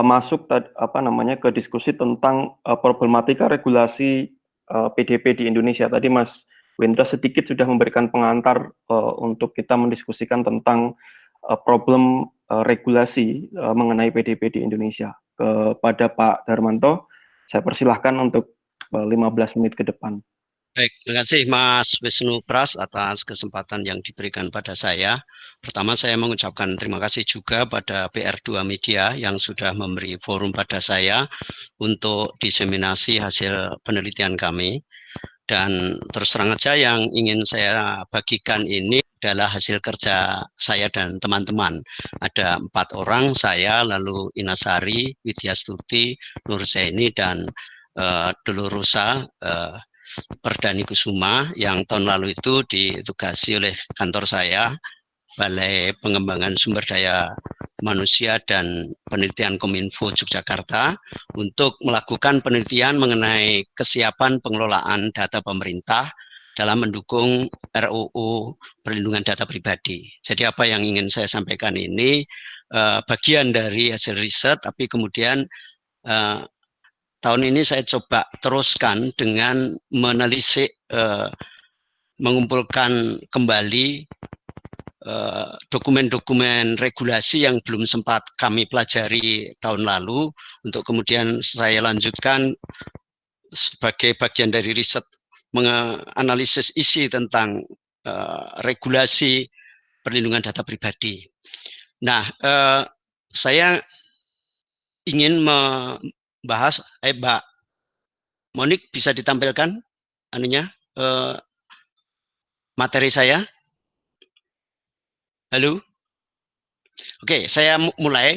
masuk ke diskusi tentang problematika regulasi PDP di Indonesia. Tadi Mas Wendra sedikit sudah memberikan pengantar untuk kita mendiskusikan tentang problem regulasi mengenai PDP di Indonesia. Kepada Pak Darmanto, saya persilahkan untuk 15 menit ke depan. Baik, terima kasih Mas Wisnu Pras atas kesempatan yang diberikan pada saya. Pertama, saya mengucapkan terima kasih juga pada PR2 Media yang sudah memberi forum pada saya untuk diseminasi hasil penelitian kami. Dan terus terang aja yang ingin saya bagikan ini adalah hasil kerja saya dan teman-teman. Ada 4 orang, saya, lalu Inasari, Widya Stuti, Nur Zaini, dan Dulurusa Perdani Kusuma yang tahun lalu itu ditugasi oleh kantor saya, Balai Pengembangan Sumber Daya Manusia dan Penelitian Kominfo Yogyakarta, untuk melakukan penelitian mengenai kesiapan pengelolaan data pemerintah dalam mendukung RUU Perlindungan Data Pribadi. Jadi apa yang ingin saya sampaikan ini bagian dari hasil riset, tapi kemudian tahun ini saya coba teruskan dengan menelisik, mengumpulkan kembali dokumen-dokumen regulasi yang belum sempat kami pelajari tahun lalu, untuk kemudian saya lanjutkan sebagai bagian dari riset menganalisis isi tentang regulasi perlindungan data pribadi. Nah, saya ingin membahas, Mbak Monik bisa ditampilkan anunya materi saya. Halo. Oke, saya mulai.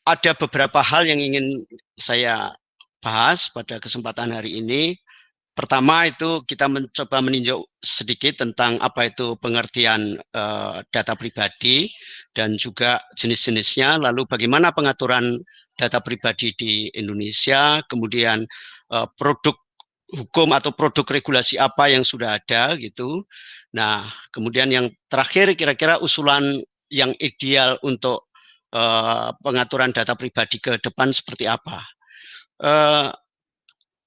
Ada beberapa hal yang ingin saya bahas pada kesempatan hari ini. Pertama itu kita mencoba meninjau sedikit tentang apa itu pengertian data pribadi dan juga jenis-jenisnya, lalu bagaimana pengaturan data pribadi di Indonesia, kemudian produk hukum atau produk regulasi apa yang sudah ada gitu. Nah, kemudian yang terakhir kira-kira usulan yang ideal untuk pengaturan data pribadi ke depan seperti apa.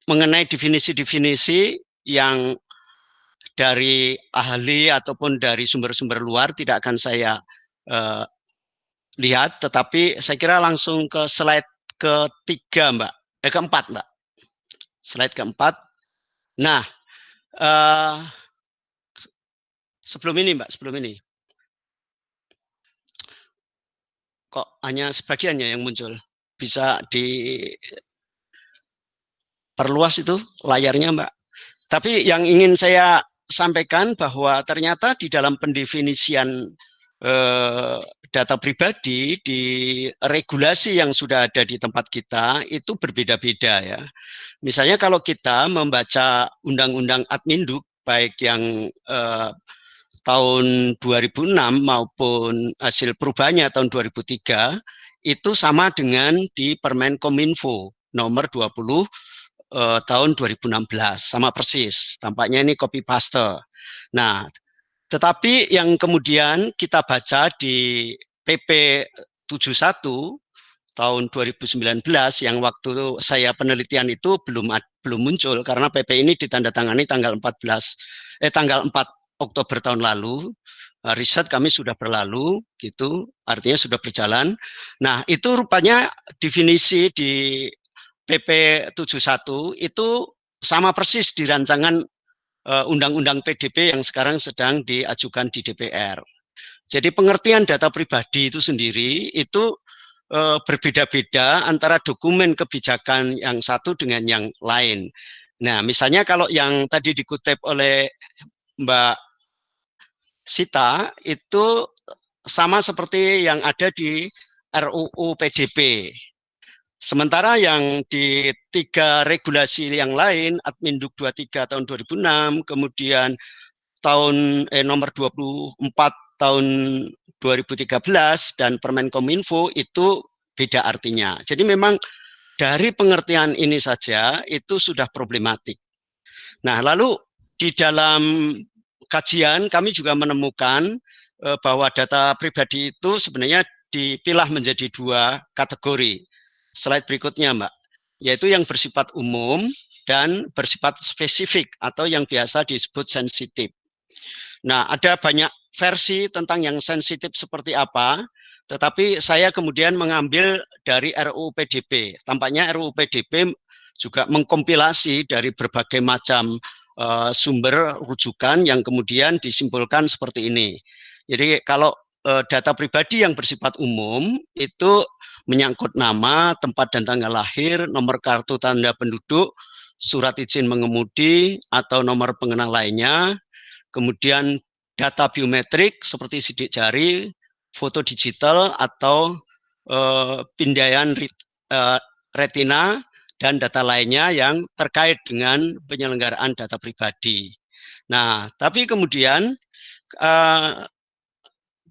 Mengenai definisi-definisi yang dari ahli ataupun dari sumber-sumber luar tidak akan saya lihat, tetapi saya kira langsung ke slide ketiga, Mbak. Keempat, Mbak. Slide keempat. Nah, sebelum ini, Mbak, sebelum ini. Kok hanya sebagiannya yang muncul? Bisa diperluas itu layarnya, Mbak. Tapi yang ingin saya sampaikan bahwa ternyata di dalam pendefinisian data pribadi di regulasi yang sudah ada di tempat kita itu berbeda-beda ya. Misalnya kalau kita membaca Undang-Undang Adminduk, baik yang tahun 2006 maupun hasil perubahannya tahun 2003, itu sama dengan di Permen Kominfo nomor 20 tahun 2016, sama persis. Tampaknya ini copy paste. Nah, tetapi yang kemudian kita baca di PP 71 tahun 2019 yang waktu saya penelitian itu belum muncul karena PP ini ditandatangani tanggal 4 Oktober tahun lalu. Riset kami sudah berlalu gitu, artinya sudah berjalan. Nah, itu rupanya definisi di PP 71 itu sama persis di rancangan Undang-Undang PDP yang sekarang sedang diajukan di DPR. Jadi pengertian data pribadi itu sendiri itu berbeda-beda antara dokumen kebijakan yang satu dengan yang lain. Nah, misalnya kalau yang tadi dikutip oleh Mbak Sita itu sama seperti yang ada di RUU PDP. Sementara yang di 3 regulasi yang lain, Adminduk 23 tahun 2006, kemudian nomor 24 tahun 2013 dan Permenkominfo itu beda artinya. Jadi memang dari pengertian ini saja itu sudah problematik. Nah, lalu di dalam kajian kami juga menemukan bahwa data pribadi itu sebenarnya dipilah menjadi 2 kategori. Slide berikutnya, Mbak, yaitu yang bersifat umum dan bersifat spesifik atau yang biasa disebut sensitif. Nah, ada banyak versi tentang yang sensitif seperti apa, tetapi saya kemudian mengambil dari RUU PDP. Tampaknya RUU PDP juga mengkompilasi dari berbagai macam sumber rujukan yang kemudian disimpulkan seperti ini. Jadi kalau data pribadi yang bersifat umum itu menyangkut nama, tempat dan tanggal lahir, nomor kartu tanda penduduk, surat izin mengemudi, atau nomor pengenal lainnya, kemudian data biometrik seperti sidik jari, foto digital atau pindaian retina, dan data lainnya yang terkait dengan penyelenggaraan data pribadi. Nah, tapi kemudian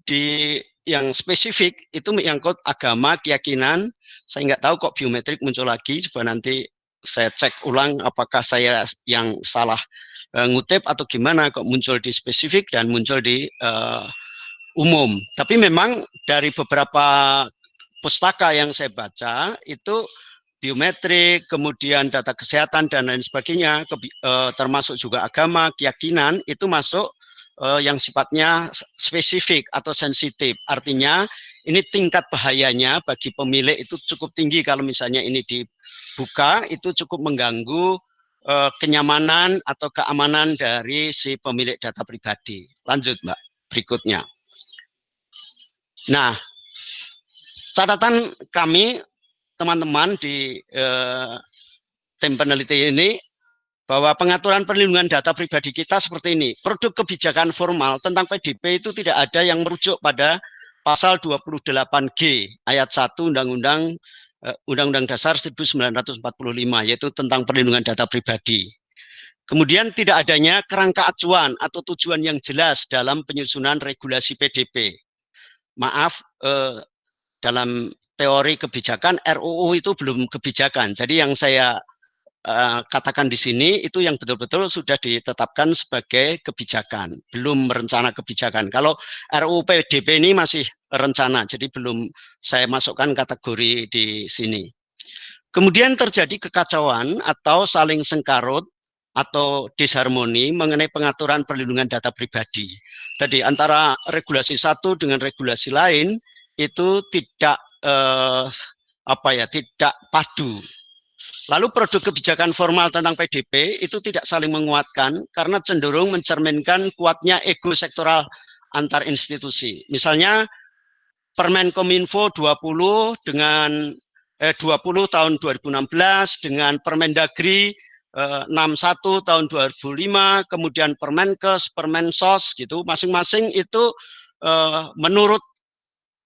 di yang spesifik itu menyangkut agama, keyakinan. Saya nggak tahu kok biometrik muncul lagi, coba nanti saya cek ulang apakah saya yang salah ngutip atau gimana kok muncul di spesifik dan muncul di umum. Tapi memang dari beberapa pustaka yang saya baca itu biometrik, kemudian data kesehatan dan lain sebagainya, termasuk juga agama, keyakinan itu masuk yang sifatnya spesifik atau sensitif. Artinya ini tingkat bahayanya bagi pemilik itu cukup tinggi kalau misalnya ini dibuka, itu cukup mengganggu kenyamanan atau keamanan dari si pemilik data pribadi. Lanjut, Mbak, berikutnya. Nah, catatan kami teman-teman di tim peneliti ini bahwa pengaturan perlindungan data pribadi kita seperti ini. Produk kebijakan formal tentang PDP itu tidak ada yang merujuk pada pasal 28G ayat 1 Undang-Undang Dasar 1945 yaitu tentang perlindungan data pribadi. Kemudian tidak adanya kerangka acuan atau tujuan yang jelas dalam penyusunan regulasi PDP. Maaf, dalam teori kebijakan RUU itu belum kebijakan. Jadi yang saya katakan di sini itu yang betul-betul sudah ditetapkan sebagai kebijakan, belum rencana kebijakan. Kalau RUU PDP ini masih rencana, jadi belum saya masukkan kategori di sini. Kemudian terjadi kekacauan atau saling sengkarut atau disharmoni mengenai pengaturan perlindungan data pribadi. Tadi antara regulasi satu dengan regulasi lain itu tidak tidak padu. Lalu produk kebijakan formal tentang PDP itu tidak saling menguatkan karena cenderung mencerminkan kuatnya ego sektoral antar institusi. Misalnya Permenkominfo 20 dengan 20 tahun 2016 dengan Permendagri 61 tahun 2005, kemudian Permenkes, Permensos gitu, masing-masing itu menurut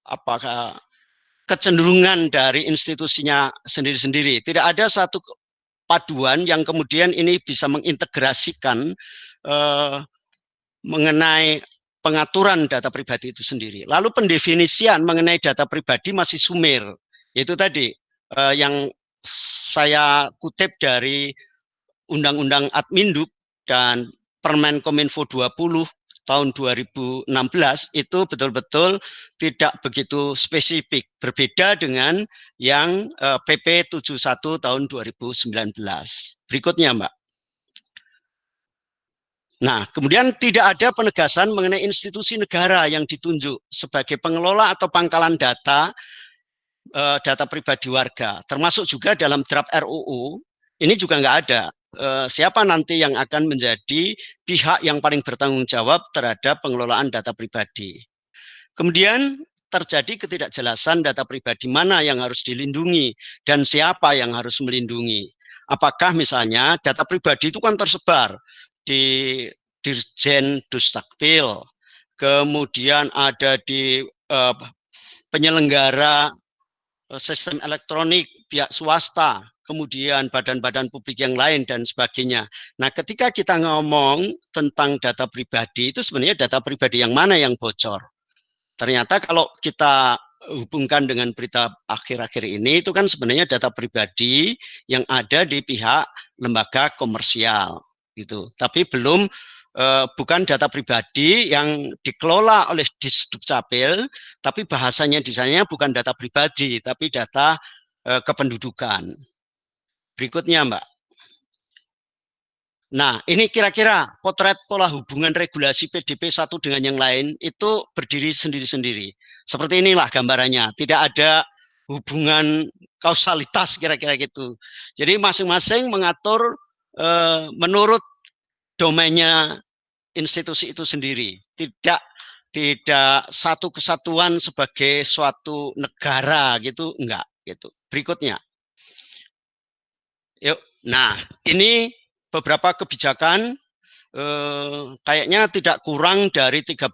apakah kecenderungan dari institusinya sendiri-sendiri. Tidak ada satu paduan yang kemudian ini bisa mengintegrasikan mengenai pengaturan data pribadi itu sendiri. Lalu pendefinisian mengenai data pribadi masih sumir. Itu tadi yang saya kutip dari Undang-Undang Adminduk dan Permenkominfo 20 tahun 2016 itu betul-betul tidak begitu spesifik, berbeda dengan yang PP 71 tahun 2019. Berikutnya, Mbak. Nah, kemudian tidak ada penegasan mengenai institusi negara yang ditunjuk sebagai pengelola atau pangkalan data pribadi warga, termasuk juga dalam draft RUU, ini juga nggak ada. Siapa nanti yang akan menjadi pihak yang paling bertanggung jawab terhadap pengelolaan data pribadi. Kemudian terjadi ketidakjelasan data pribadi mana yang harus dilindungi dan siapa yang harus melindungi. Apakah misalnya data pribadi itu kan tersebar di Dirjen Dusdaktil, kemudian ada di penyelenggara sistem elektronik, pihak swasta, kemudian badan-badan publik yang lain dan sebagainya. Nah, ketika kita ngomong tentang data pribadi, itu sebenarnya data pribadi yang mana yang bocor? Ternyata kalau kita hubungkan dengan berita akhir-akhir ini, itu kan sebenarnya data pribadi yang ada di pihak lembaga komersial, gitu. Tapi belum bukan data pribadi yang dikelola oleh Disdukcapil, tapi bahasanya di sana bukan data pribadi, tapi data kependudukan. Berikutnya, Mbak. Nah, ini kira-kira potret pola hubungan regulasi PDP satu dengan yang lain itu berdiri sendiri-sendiri. Seperti inilah gambarannya, tidak ada hubungan kausalitas kira-kira gitu. Jadi masing-masing mengatur menurut domainnya institusi itu sendiri, tidak satu kesatuan sebagai suatu negara gitu, enggak gitu. Berikutnya. Yuk. Nah, ini beberapa kebijakan kayaknya tidak kurang dari 13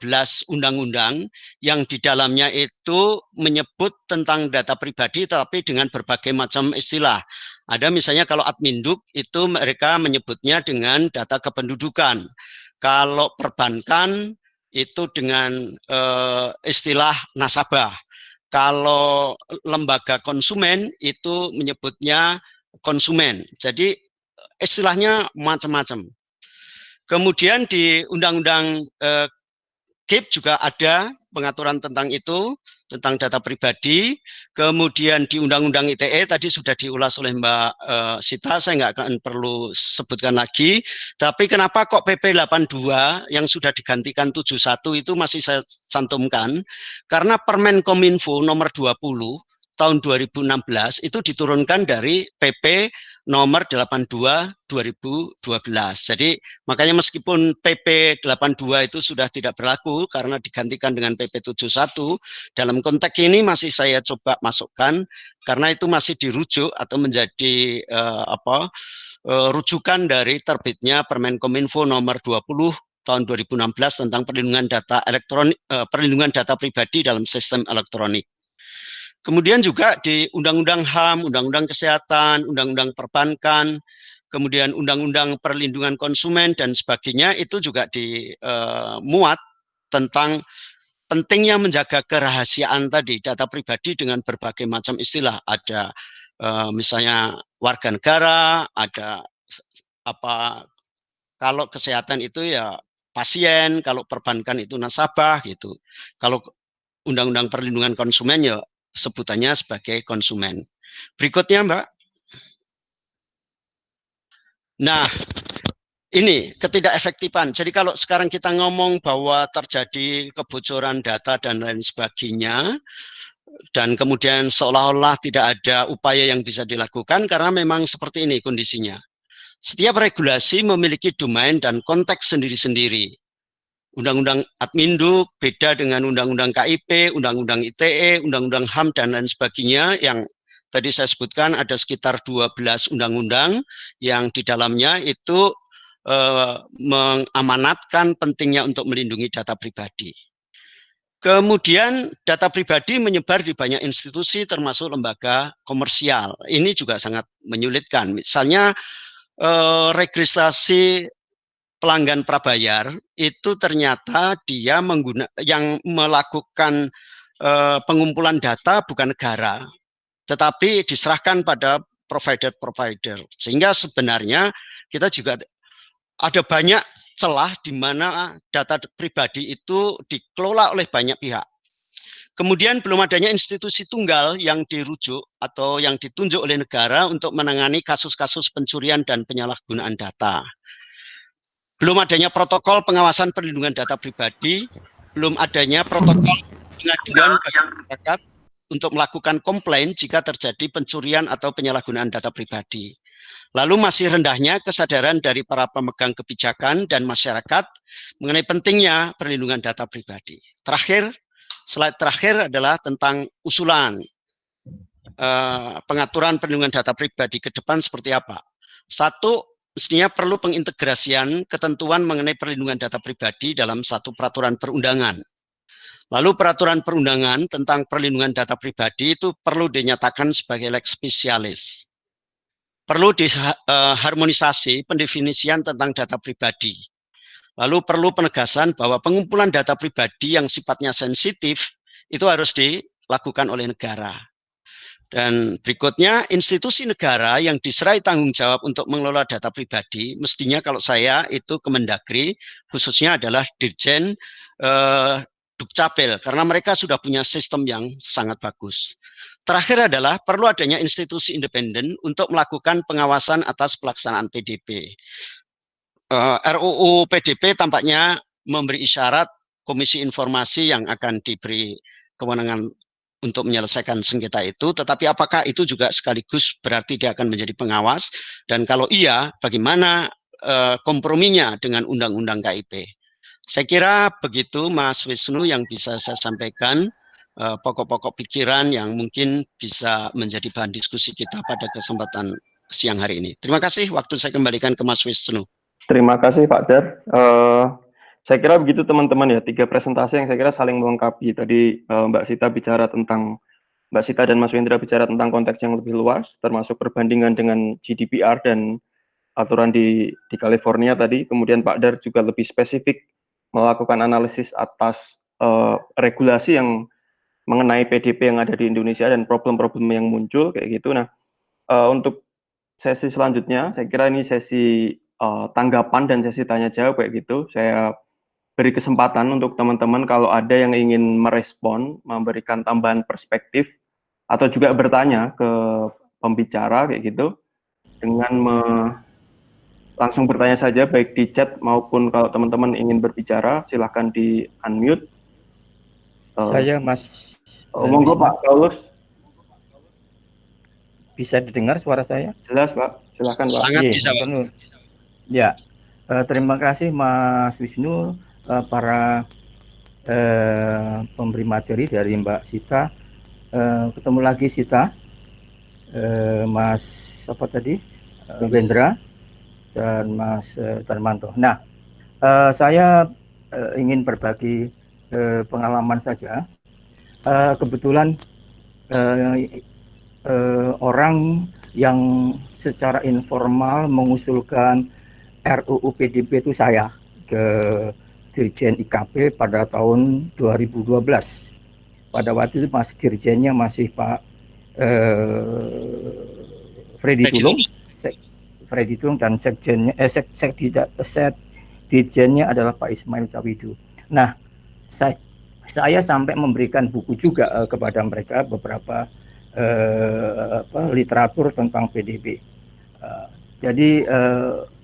undang-undang yang di dalamnya itu menyebut tentang data pribadi tapi dengan berbagai macam istilah. Ada misalnya kalau Adminduk itu mereka menyebutnya dengan data kependudukan. Kalau perbankan itu dengan istilah nasabah. Kalau lembaga konsumen itu menyebutnya konsumen. Jadi istilahnya macam-macam. Kemudian di Undang-Undang KIP juga ada pengaturan tentang itu, tentang data pribadi. Kemudian di Undang-Undang ITE tadi sudah diulas oleh Mbak Sita, saya nggak akan perlu sebutkan lagi. Tapi kenapa kok PP 82 yang sudah digantikan 71 itu masih saya cantumkan? Karena Permen Kominfo nomor 20 tahun 2016 itu diturunkan dari PP nomor 82 2012. Jadi makanya meskipun PP 82 itu sudah tidak berlaku karena digantikan dengan PP 71, dalam konteks ini masih saya coba masukkan karena itu masih dirujuk atau menjadi rujukan dari terbitnya Permen Kominfo nomor 20 tahun 2016 tentang perlindungan data elektronik, perlindungan data pribadi dalam sistem elektronik. Kemudian juga di Undang-Undang HAM, Undang-Undang Kesehatan, Undang-Undang Perbankan, kemudian Undang-Undang Perlindungan Konsumen dan sebagainya itu juga dimuat tentang pentingnya menjaga kerahasiaan tadi, data pribadi dengan berbagai macam istilah. Ada misalnya warga negara, ada kalau kesehatan itu ya pasien, kalau perbankan itu nasabah gitu. Kalau Undang-Undang Perlindungan Konsumen ya sebutannya sebagai konsumen. Berikutnya, Mbak. Nah, ini ketidakefektifan. Jadi kalau sekarang kita ngomong bahwa terjadi kebocoran data dan lain sebagainya, dan kemudian seolah-olah tidak ada upaya yang bisa dilakukan karena memang seperti ini kondisinya. Setiap regulasi memiliki domain dan konteks sendiri-sendiri. Undang-Undang Adminduk beda dengan Undang-Undang KIP, Undang-Undang ITE, Undang-Undang HAM, dan lain sebagainya yang tadi saya sebutkan ada sekitar 12 undang-undang yang di dalamnya itu mengamanatkan pentingnya untuk melindungi data pribadi. Kemudian data pribadi menyebar di banyak institusi termasuk lembaga komersial. Ini juga sangat menyulitkan. Misalnya registrasi pelanggan prabayar itu ternyata dia yang melakukan pengumpulan data bukan negara, tetapi diserahkan pada provider-provider. Sehingga sebenarnya kita juga ada banyak celah di mana data pribadi itu dikelola oleh banyak pihak. Kemudian belum adanya institusi tunggal yang dirujuk atau yang ditunjuk oleh negara untuk menangani kasus-kasus pencurian dan penyalahgunaan data. Belum adanya protokol pengawasan perlindungan data pribadi, belum adanya protokol pengaduan bagi masyarakat untuk melakukan komplain jika terjadi pencurian atau penyalahgunaan data pribadi. Lalu masih rendahnya kesadaran dari para pemegang kebijakan dan masyarakat mengenai pentingnya perlindungan data pribadi. Terakhir, slide terakhir adalah tentang usulan pengaturan perlindungan data pribadi ke depan seperti apa. Satu, mestinya perlu pengintegrasian ketentuan mengenai perlindungan data pribadi dalam satu peraturan perundangan. Lalu peraturan perundangan tentang perlindungan data pribadi itu perlu dinyatakan sebagai lex specialis. Perlu diharmonisasi pendefinisian tentang data pribadi. Lalu perlu penegasan bahwa pengumpulan data pribadi yang sifatnya sensitif itu harus dilakukan oleh negara. Dan berikutnya, institusi negara yang diserai tanggung jawab untuk mengelola data pribadi, mestinya kalau saya itu Kemendagri, khususnya adalah Dirjen Dukcapil, karena mereka sudah punya sistem yang sangat bagus. Terakhir adalah perlu adanya institusi independen untuk melakukan pengawasan atas pelaksanaan PDP. RUU PDP tampaknya memberi isyarat komisi informasi yang akan diberi kewenangan untuk menyelesaikan sengketa itu, tetapi apakah itu juga sekaligus berarti dia akan menjadi pengawas? Dan kalau iya, bagaimana komprominya dengan Undang-Undang KIP? Saya kira begitu Mas Wisnu yang bisa saya sampaikan, pokok-pokok pikiran yang mungkin bisa menjadi bahan diskusi kita pada kesempatan siang hari ini. Terima kasih, waktu saya kembalikan ke Mas Wisnu. Terima kasih Pak Dar. Saya kira begitu teman-teman ya, 3 presentasi yang saya kira saling melengkapi. Tadi Mbak Sita dan Mas Wendra bicara tentang konteks yang lebih luas, termasuk perbandingan dengan GDPR dan aturan di California tadi. Kemudian Pak Dar juga lebih spesifik melakukan analisis atas regulasi yang mengenai PDP yang ada di Indonesia dan problem-problem yang muncul kayak gitu. Nah, untuk sesi selanjutnya, saya kira ini sesi tanggapan dan sesi tanya jawab kayak gitu. Saya beri kesempatan untuk teman-teman kalau ada yang ingin merespon, memberikan tambahan perspektif, atau juga bertanya ke pembicara kayak gitu, dengan langsung bertanya saja, baik di chat maupun kalau teman-teman ingin berbicara, silahkan di unmute. Saya Mas. Monggo Pak Paulus. Bisa didengar suara saya? Jelas Pak, silahkan Pak. Sangat bisa Pak. Ya, terima kasih Mas Wisnu, para pemberi materi dari Mbak Sita. Ketemu lagi Sita, Mas siapa tadi? Wendra dan Mas Darmanto. Nah, saya ingin berbagi pengalaman saja. Kebetulan orang yang secara informal mengusulkan RUU PDP itu saya ke Dirjen IKP pada tahun 2012. Pada waktu itu masih dirjennya masih Pak Freddy Tulung dan sekjennya sekjennya adalah Pak Ismail Cawidu. Nah, saya sampai memberikan buku juga kepada mereka beberapa literatur tentang PDB. Jadi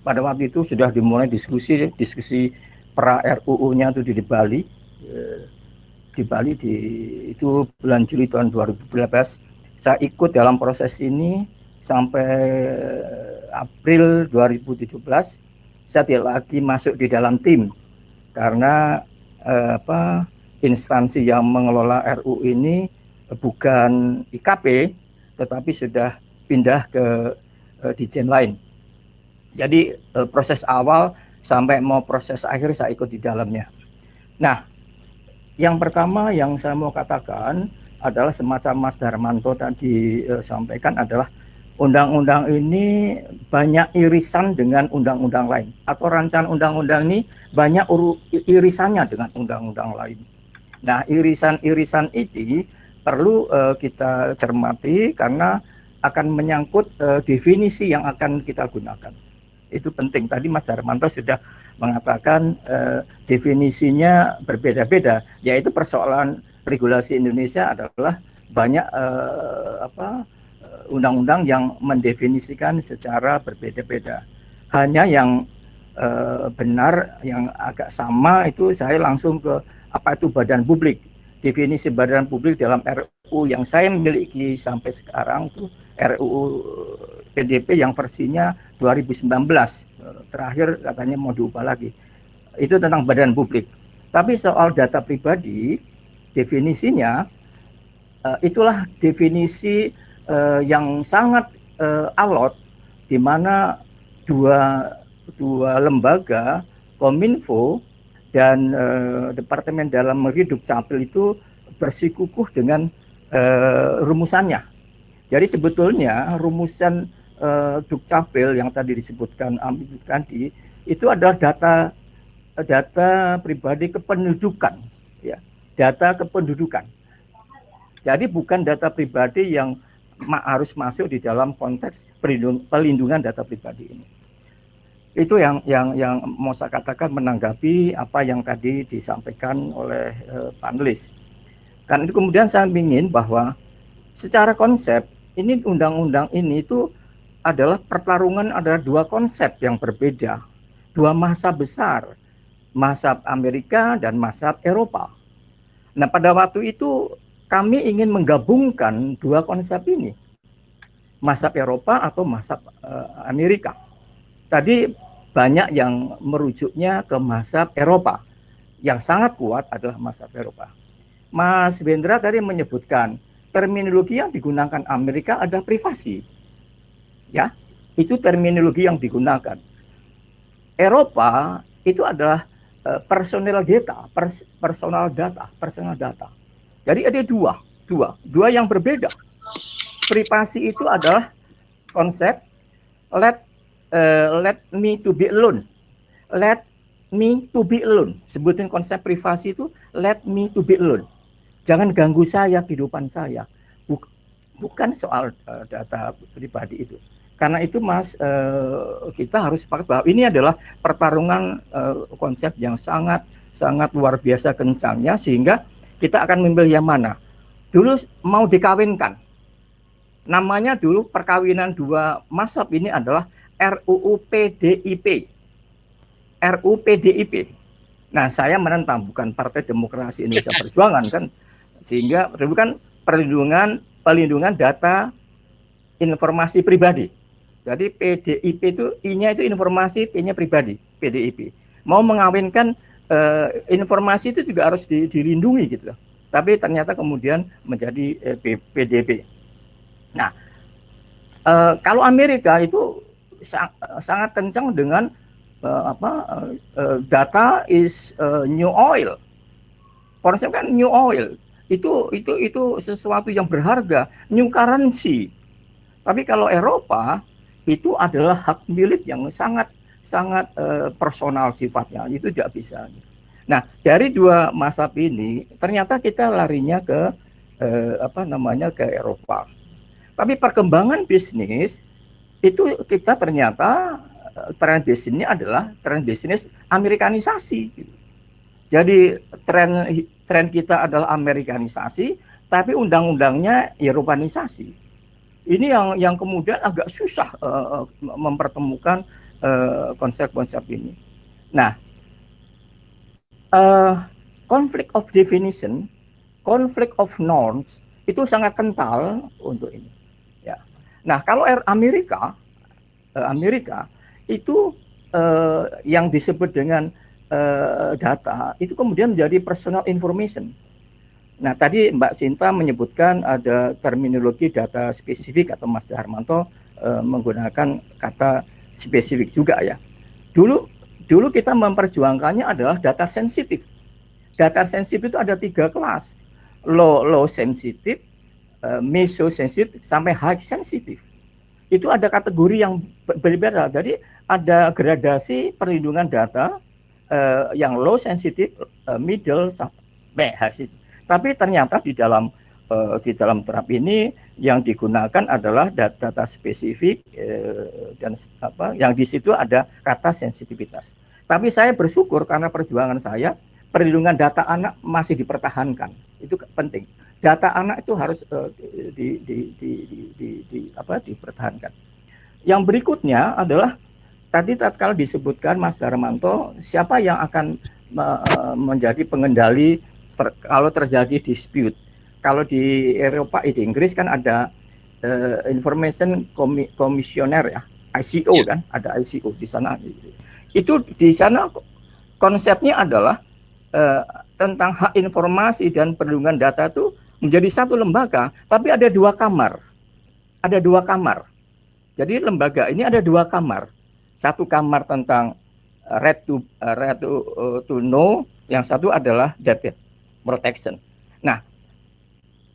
pada waktu itu sudah dimulai diskusi pra RUU-nya itu di Bali. Itu bulan Juli tahun 2012. Saya ikut dalam proses ini sampai April 2017. Saya tidak lagi masuk di dalam tim karena instansi yang mengelola RUU ini bukan IKP, tetapi sudah pindah ke Dirjen lain. Jadi proses awal sampai mau proses akhir saya ikut di dalamnya. Nah, yang pertama yang saya mau katakan adalah semacam Mas Darmanto tadi sampaikan adalah undang-undang ini banyak irisan dengan undang-undang lain, atau rancangan undang-undang ini banyak irisannya dengan undang-undang lain. Nah, irisan-irisan ini perlu kita cermati karena akan menyangkut definisi yang akan kita gunakan. Itu penting. Tadi Mas Darmanto sudah mengatakan definisinya berbeda-beda, yaitu persoalan regulasi Indonesia adalah banyak undang-undang yang mendefinisikan secara berbeda-beda. Hanya yang benar, yang agak sama itu saya langsung ke apa itu badan publik. Definisi badan publik dalam RUU yang saya miliki sampai sekarang itu RUU PDP yang versinya 2019. Terakhir katanya mau diubah lagi. Itu tentang badan publik. Tapi soal data pribadi, definisinya itulah definisi yang sangat alot, di mana dua lembaga, Kominfo dan Departemen Dalam Negeri Dukcapil itu bersikukuh dengan rumusannya. Jadi sebetulnya rumusan Dukcapil yang tadi disebutkan tadi itu adalah data pribadi kependudukan, ya, data kependudukan. Jadi bukan data pribadi yang harus masuk di dalam konteks pelindungan data pribadi ini. Itu yang mau saya katakan menanggapi apa yang tadi disampaikan oleh panelis. Karena itu kemudian saya ingin bahwa secara konsep ini undang-undang ini itu adalah pertarungan, adalah dua konsep yang berbeda, dua mazhab besar, mazhab Amerika dan mazhab Eropa. Nah, pada waktu itu kami ingin menggabungkan dua konsep ini, mazhab Eropa atau mazhab Amerika. Tadi banyak yang merujuknya ke mazhab Eropa, yang sangat kuat adalah mazhab Eropa. Mas Wendra tadi menyebutkan terminologi yang digunakan Amerika adalah privasi. Ya, itu terminologi yang digunakan. Eropa itu adalah personal data. Jadi ada dua yang berbeda. Privasi itu adalah konsep let me to be alone. Let me to be alone. Sebutin konsep privasi itu let me to be alone. Jangan ganggu saya, kehidupan saya. Bukan soal data pribadi itu. Karena itu Mas, kita harus sepakat bahwa ini adalah pertarungan konsep yang sangat luar biasa kencangnya, sehingga kita akan memilih yang mana. Dulu mau dikawinkan, namanya dulu perkawinan dua mazhab ini adalah RUU PDIP. RUU PDIP. Nah, saya menentang, bukan Partai Demokrasi Indonesia Perjuangan kan, sehingga dulu kan pelindungan data informasi pribadi. Jadi PDIP itu I-nya itu informasi, P-nya pribadi, PDIP. Mau mengawinkan informasi itu juga harus dilindungi gitu. Tapi ternyata kemudian menjadi PDB. Nah, kalau Amerika itu sangat kencang dengan data is new oil. Konsep kan new oil. Itu sesuatu yang berharga, new currency. Tapi kalau Eropa itu adalah hak milik yang sangat personal sifatnya, itu tidak bisa. Nah, dari dua mazhab ini ternyata kita larinya ke ke Eropa. Tapi perkembangan bisnis itu kita ternyata tren bisnisnya adalah tren bisnis Amerikanisasi. Jadi tren kita adalah Amerikanisasi, tapi undang-undangnya Eropanisasi. Ini yang kemudian agak susah mempertemukan konsep-konsep ini. Nah, conflict of definition, conflict of norms itu sangat kental untuk ini. Ya. Nah, kalau Amerika itu yang disebut dengan data itu kemudian menjadi personal information. Nah, tadi Mbak Sinta menyebutkan ada terminologi data spesifik atau Mas Darmanto menggunakan kata spesifik juga ya. Dulu kita memperjuangkannya adalah data sensitif. Data sensitif itu ada 3 kelas. Low sensitif, meso sensitif, sampai high sensitif. Itu ada kategori yang berbeda. Jadi ada gradasi perlindungan data yang low sensitif, middle, sampai high sensitif. Tapi ternyata di dalam di dalam draft ini yang digunakan adalah data spesifik dan yang di situ ada kata sensitivitas. Tapi saya bersyukur karena perjuangan saya, perlindungan data anak masih dipertahankan. Itu penting. Data anak itu harus dipertahankan. Yang berikutnya adalah tadi tatkala disebutkan Mas Darmanto, siapa yang akan menjadi pengendali kalau terjadi dispute. Kalau di Eropa, di Inggris kan ada Information Commissioner ya, ICO kan, ada ICO di sana. Itu di sana konsepnya adalah tentang hak informasi dan perlindungan data itu menjadi satu lembaga, tapi ada 2 kamar. Ada 2 kamar. Jadi lembaga ini ada 2 kamar. Satu kamar tentang right to know, yang satu adalah data protection. Nah,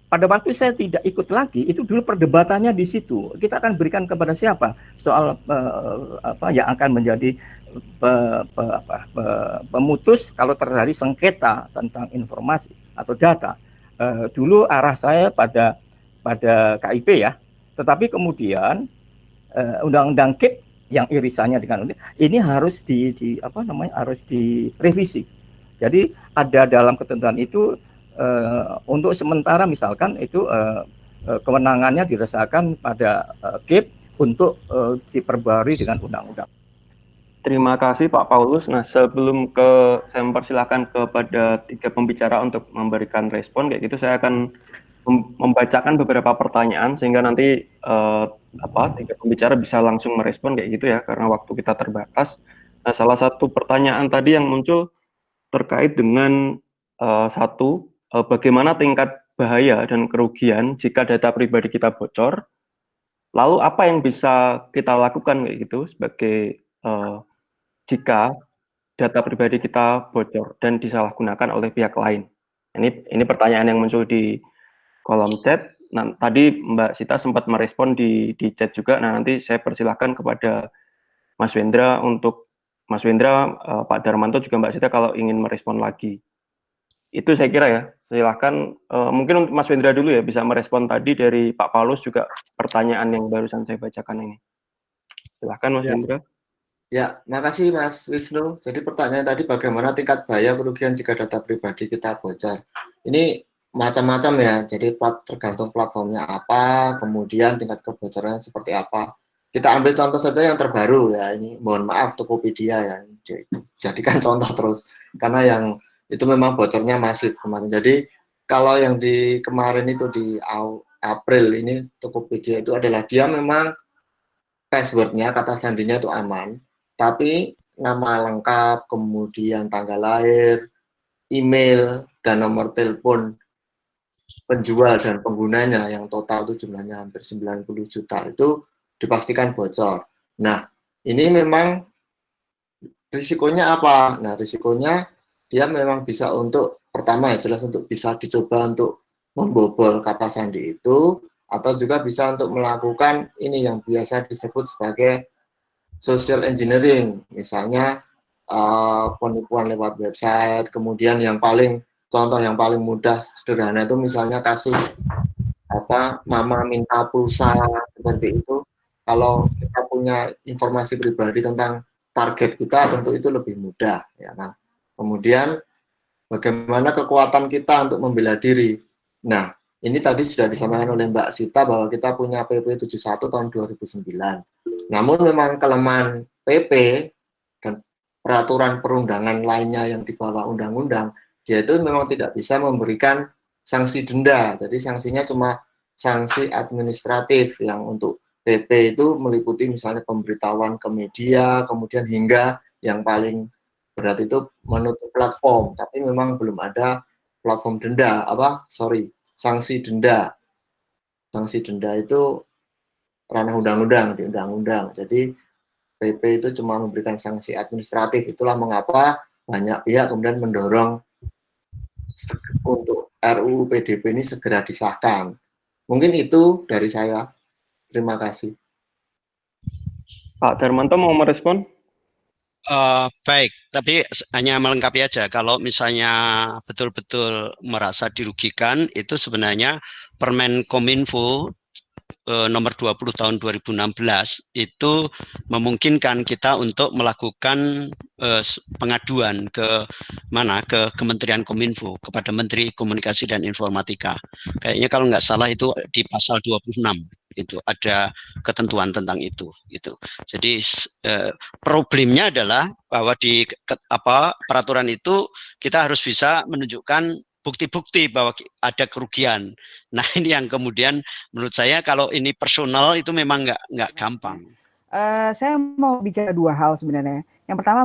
pada waktu saya tidak ikut lagi, itu dulu perdebatannya di situ. Kita akan berikan kepada siapa soal yang akan menjadi pemutus kalau terjadi sengketa tentang informasi atau data. Dulu arah saya pada KIP ya, tetapi kemudian undang-undang KIP yang irisannya dengan ini harus harus direvisi. Jadi ada dalam ketentuan itu untuk sementara misalkan itu kewenangannya dirasakan pada KIP untuk diperbarui dengan undang-undang. Terima kasih Pak Paulus. Nah, sebelum saya mempersilahkan kepada 3 pembicara untuk memberikan respon kayak gitu, saya akan membacakan beberapa pertanyaan sehingga nanti 3 pembicara bisa langsung merespon kayak gitu ya, karena waktu kita terbatas. Nah, salah satu pertanyaan tadi yang muncul terkait dengan bagaimana tingkat bahaya dan kerugian jika data pribadi kita bocor. Lalu apa yang bisa kita lakukan kayak gitu sebagai jika data pribadi kita bocor dan disalahgunakan oleh pihak lain. Ini pertanyaan yang muncul di kolom chat. Nah, tadi Mbak Sita sempat merespon di chat juga. Nah, nanti saya persilahkan kepada Mas Wendra Pak Darmanto juga Mbak Sita kalau ingin merespon lagi. Itu saya kira ya. Silahkan, mungkin untuk Mas Wendra dulu ya, bisa merespon tadi dari Pak Paulus juga pertanyaan yang barusan saya bacakan ini. Silahkan Mas Wendra. Ya, makasih Mas Wisnu. Jadi pertanyaan tadi bagaimana tingkat bahaya kerugian jika data pribadi kita bocor. Ini macam-macam ya, jadi tergantung platformnya apa, kemudian tingkat kebocorannya seperti apa. Kita ambil contoh saja yang terbaru ya, ini mohon maaf Tokopedia ya, jadikan contoh terus, karena yang itu memang bocornya masif kemarin. Jadi kalau yang di kemarin itu di April ini Tokopedia itu adalah dia memang passwordnya, kata sandinya itu aman, tapi nama lengkap, kemudian tanggal lahir, email, dan nomor telepon penjual dan penggunanya yang total itu jumlahnya hampir 90 juta itu dipastikan bocor. Nah, ini memang risikonya apa? Nah, risikonya dia memang bisa untuk, pertama ya jelas untuk bisa dicoba untuk membobol kata sandi itu, atau juga bisa untuk melakukan ini yang biasa disebut sebagai social engineering, misalnya penipuan lewat website, kemudian contoh yang paling mudah sederhana itu misalnya kasus mama minta pulsa seperti itu. Kalau kita punya informasi pribadi tentang target kita, tentu itu lebih mudah ya kan. Kemudian bagaimana kekuatan kita untuk membela diri. Nah, ini tadi sudah disampaikan oleh Mbak Sita bahwa kita punya PP 71 tahun 2009. Namun memang kelemahan PP dan peraturan perundangan lainnya yang di bawah undang-undang, dia itu memang tidak bisa memberikan sanksi denda. Jadi sanksinya cuma sanksi administratif yang untuk PP itu meliputi misalnya pemberitahuan ke media, kemudian hingga yang paling berat itu menutup platform. Tapi memang belum ada platform denda, sanksi denda. Sanksi denda itu ranah undang-undang, di undang-undang. Jadi PP itu cuma memberikan sanksi administratif. Itulah mengapa banyak pihak kemudian mendorong untuk RUU PDP ini segera disahkan. Mungkin itu dari saya. Terima kasih. Pak Darmanto mau merespon? Baik, tapi hanya melengkapi aja. Kalau misalnya betul-betul merasa dirugikan, itu sebenarnya Permen Kominfo nomor 20 tahun 2016 itu memungkinkan kita untuk melakukan pengaduan ke mana, ke Kementerian Kominfo, kepada Menteri Komunikasi dan Informatika. Kayaknya kalau nggak salah itu di pasal 26 itu ada ketentuan tentang itu gitu. Jadi problemnya adalah bahwa di peraturan itu kita harus bisa menunjukkan bukti-bukti bahwa ada kerugian. Nah, ini yang kemudian menurut saya kalau ini personal itu memang nggak gampang. Saya mau bicara dua hal sebenarnya. Yang pertama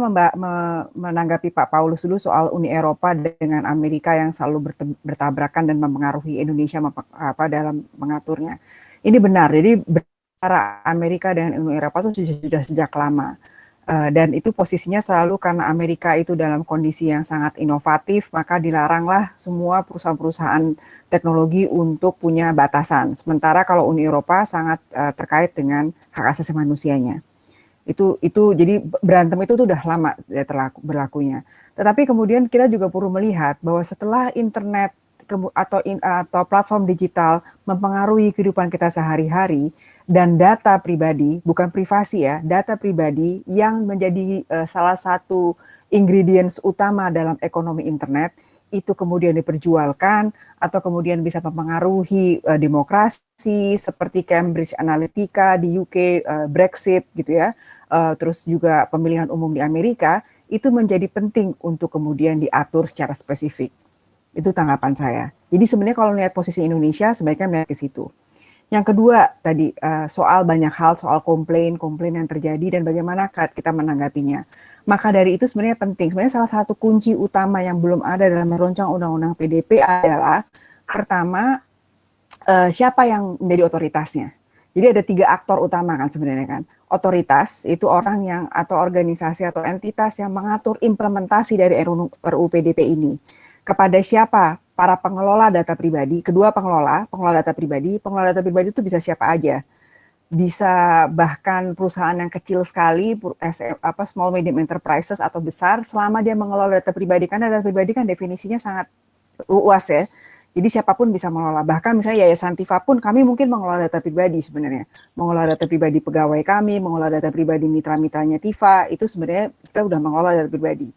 menanggapi Pak Paulus dulu soal Uni Eropa dengan Amerika yang selalu bertabrakan dan mempengaruhi Indonesia dalam mengaturnya. Ini benar. Jadi antara Amerika dengan Uni Eropa itu sudah sejak lama. Dan itu posisinya selalu karena Amerika itu dalam kondisi yang sangat inovatif, maka dilaranglah semua perusahaan-perusahaan teknologi untuk punya batasan. Sementara kalau Uni Eropa sangat terkait dengan hak asasi manusianya. Itu jadi berantem itu udah lama berlakunya. Tetapi kemudian kita juga perlu melihat bahwa setelah internet atau platform digital mempengaruhi kehidupan kita sehari-hari, dan data pribadi, bukan privasi ya, data pribadi yang menjadi salah satu ingredients utama dalam ekonomi internet, itu kemudian diperjualkan atau kemudian bisa mempengaruhi demokrasi seperti Cambridge Analytica di UK, Brexit gitu ya, terus juga pemilihan umum di Amerika, itu menjadi penting untuk kemudian diatur secara spesifik. Itu tanggapan saya. Jadi sebenarnya kalau lihat posisi Indonesia, sebaiknya melihat ke situ. Yang kedua tadi soal banyak hal, soal komplain yang terjadi dan bagaimana kita menanggapinya. Maka dari itu sebenarnya penting. Sebenarnya salah satu kunci utama yang belum ada dalam merancang undang-undang PDP adalah pertama siapa yang menjadi otoritasnya. Jadi ada 3 aktor utama kan sebenarnya kan. Otoritas itu orang yang atau organisasi atau entitas yang mengatur implementasi dari RUU PDP ini. Kepada siapa? Para pengelola data pribadi, kedua pengelola data pribadi itu bisa siapa aja. Bisa bahkan perusahaan yang kecil sekali, small medium enterprises atau besar, selama dia mengelola data pribadi, karena data pribadi kan definisinya sangat luas ya. Jadi siapapun bisa mengelola. Bahkan misalnya Yayasan Tifa pun kami mungkin mengelola data pribadi sebenarnya. Mengelola data pribadi pegawai kami, mengelola data pribadi mitra-mitranya Tifa, itu sebenarnya kita udah mengelola data pribadi.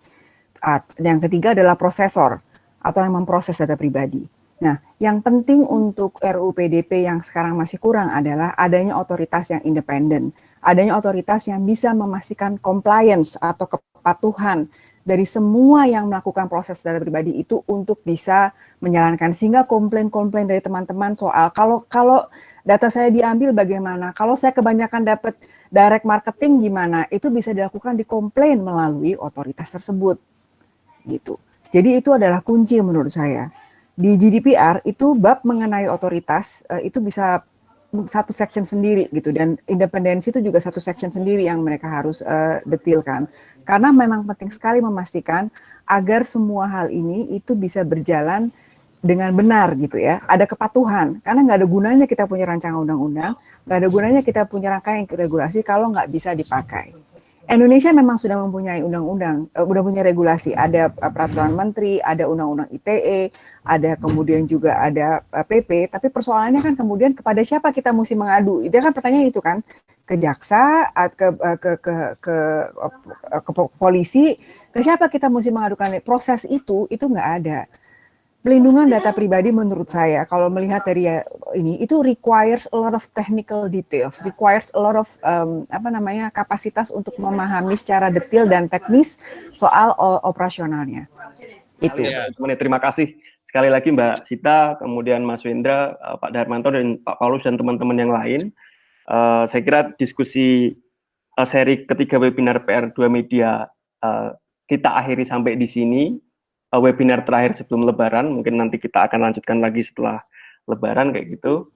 Yang ketiga adalah prosesor atau yang memproses data pribadi. Nah, yang penting untuk RUU PDP yang sekarang masih kurang adalah adanya otoritas yang independen, adanya otoritas yang bisa memastikan compliance atau kepatuhan dari semua yang melakukan proses data pribadi itu untuk bisa menjalankan, sehingga komplain-komplain dari teman-teman soal kalau data saya diambil bagaimana, kalau saya kebanyakan dapat direct marketing gimana, itu bisa dilakukan di komplain melalui otoritas tersebut gitu. Jadi itu adalah kunci menurut saya. Di GDPR itu bab mengenai otoritas itu bisa satu section sendiri gitu, dan independensi itu juga satu section sendiri yang mereka harus detilkan. Karena memang penting sekali memastikan agar semua hal ini itu bisa berjalan dengan benar gitu ya. Ada kepatuhan, karena nggak ada gunanya kita punya rancangan undang-undang, nggak ada gunanya kita punya rangkaian regulasi kalau nggak bisa dipakai. Indonesia memang sudah mempunyai undang-undang, sudah punya regulasi, ada peraturan menteri, ada undang-undang ITE, ada kemudian juga ada PP, tapi persoalannya kan kemudian kepada siapa kita mesti mengadu? Itu kan pertanyaan itu kan, ke jaksa, ke polisi, ke siapa kita mesti mengadukan? Proses itu nggak ada. Pelindungan data pribadi menurut saya, kalau melihat dari ini, itu requires a lot of technical details, requires a lot of kapasitas untuk memahami secara detail dan teknis soal operasionalnya. Itu. Terima kasih sekali lagi Mbak Sita, kemudian Mas Wendra, Pak Darmanto, dan Pak Paulus, dan teman-teman yang lain. Saya kira diskusi seri ketiga webinar PR2 Media kita akhiri sampai di sini. Webinar terakhir sebelum Lebaran, mungkin nanti kita akan lanjutkan lagi setelah Lebaran kayak gitu.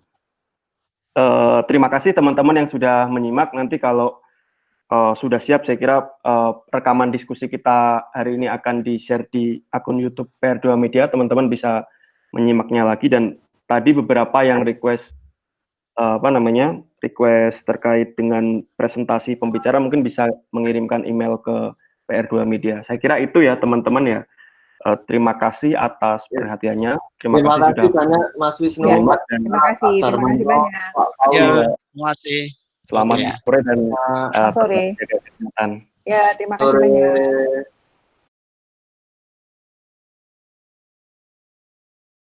Terima kasih teman-teman yang sudah menyimak. Nanti kalau sudah siap, saya kira rekaman diskusi kita hari ini akan di-share di akun YouTube PR2 Media. Teman-teman bisa menyimaknya lagi. Dan tadi beberapa yang request request terkait dengan presentasi pembicara, mungkin bisa mengirimkan email ke PR2 Media. Saya kira itu ya teman-teman ya. Terima kasih atas perhatiannya. Terima kasih sudah banyak Mas Wisnu. Ya, dan terima kasih banyak. Ya, terima kasih. Selamat Oke. sore dan Selamat sore. jaga kesehatan. Ya, terima kasih banyak.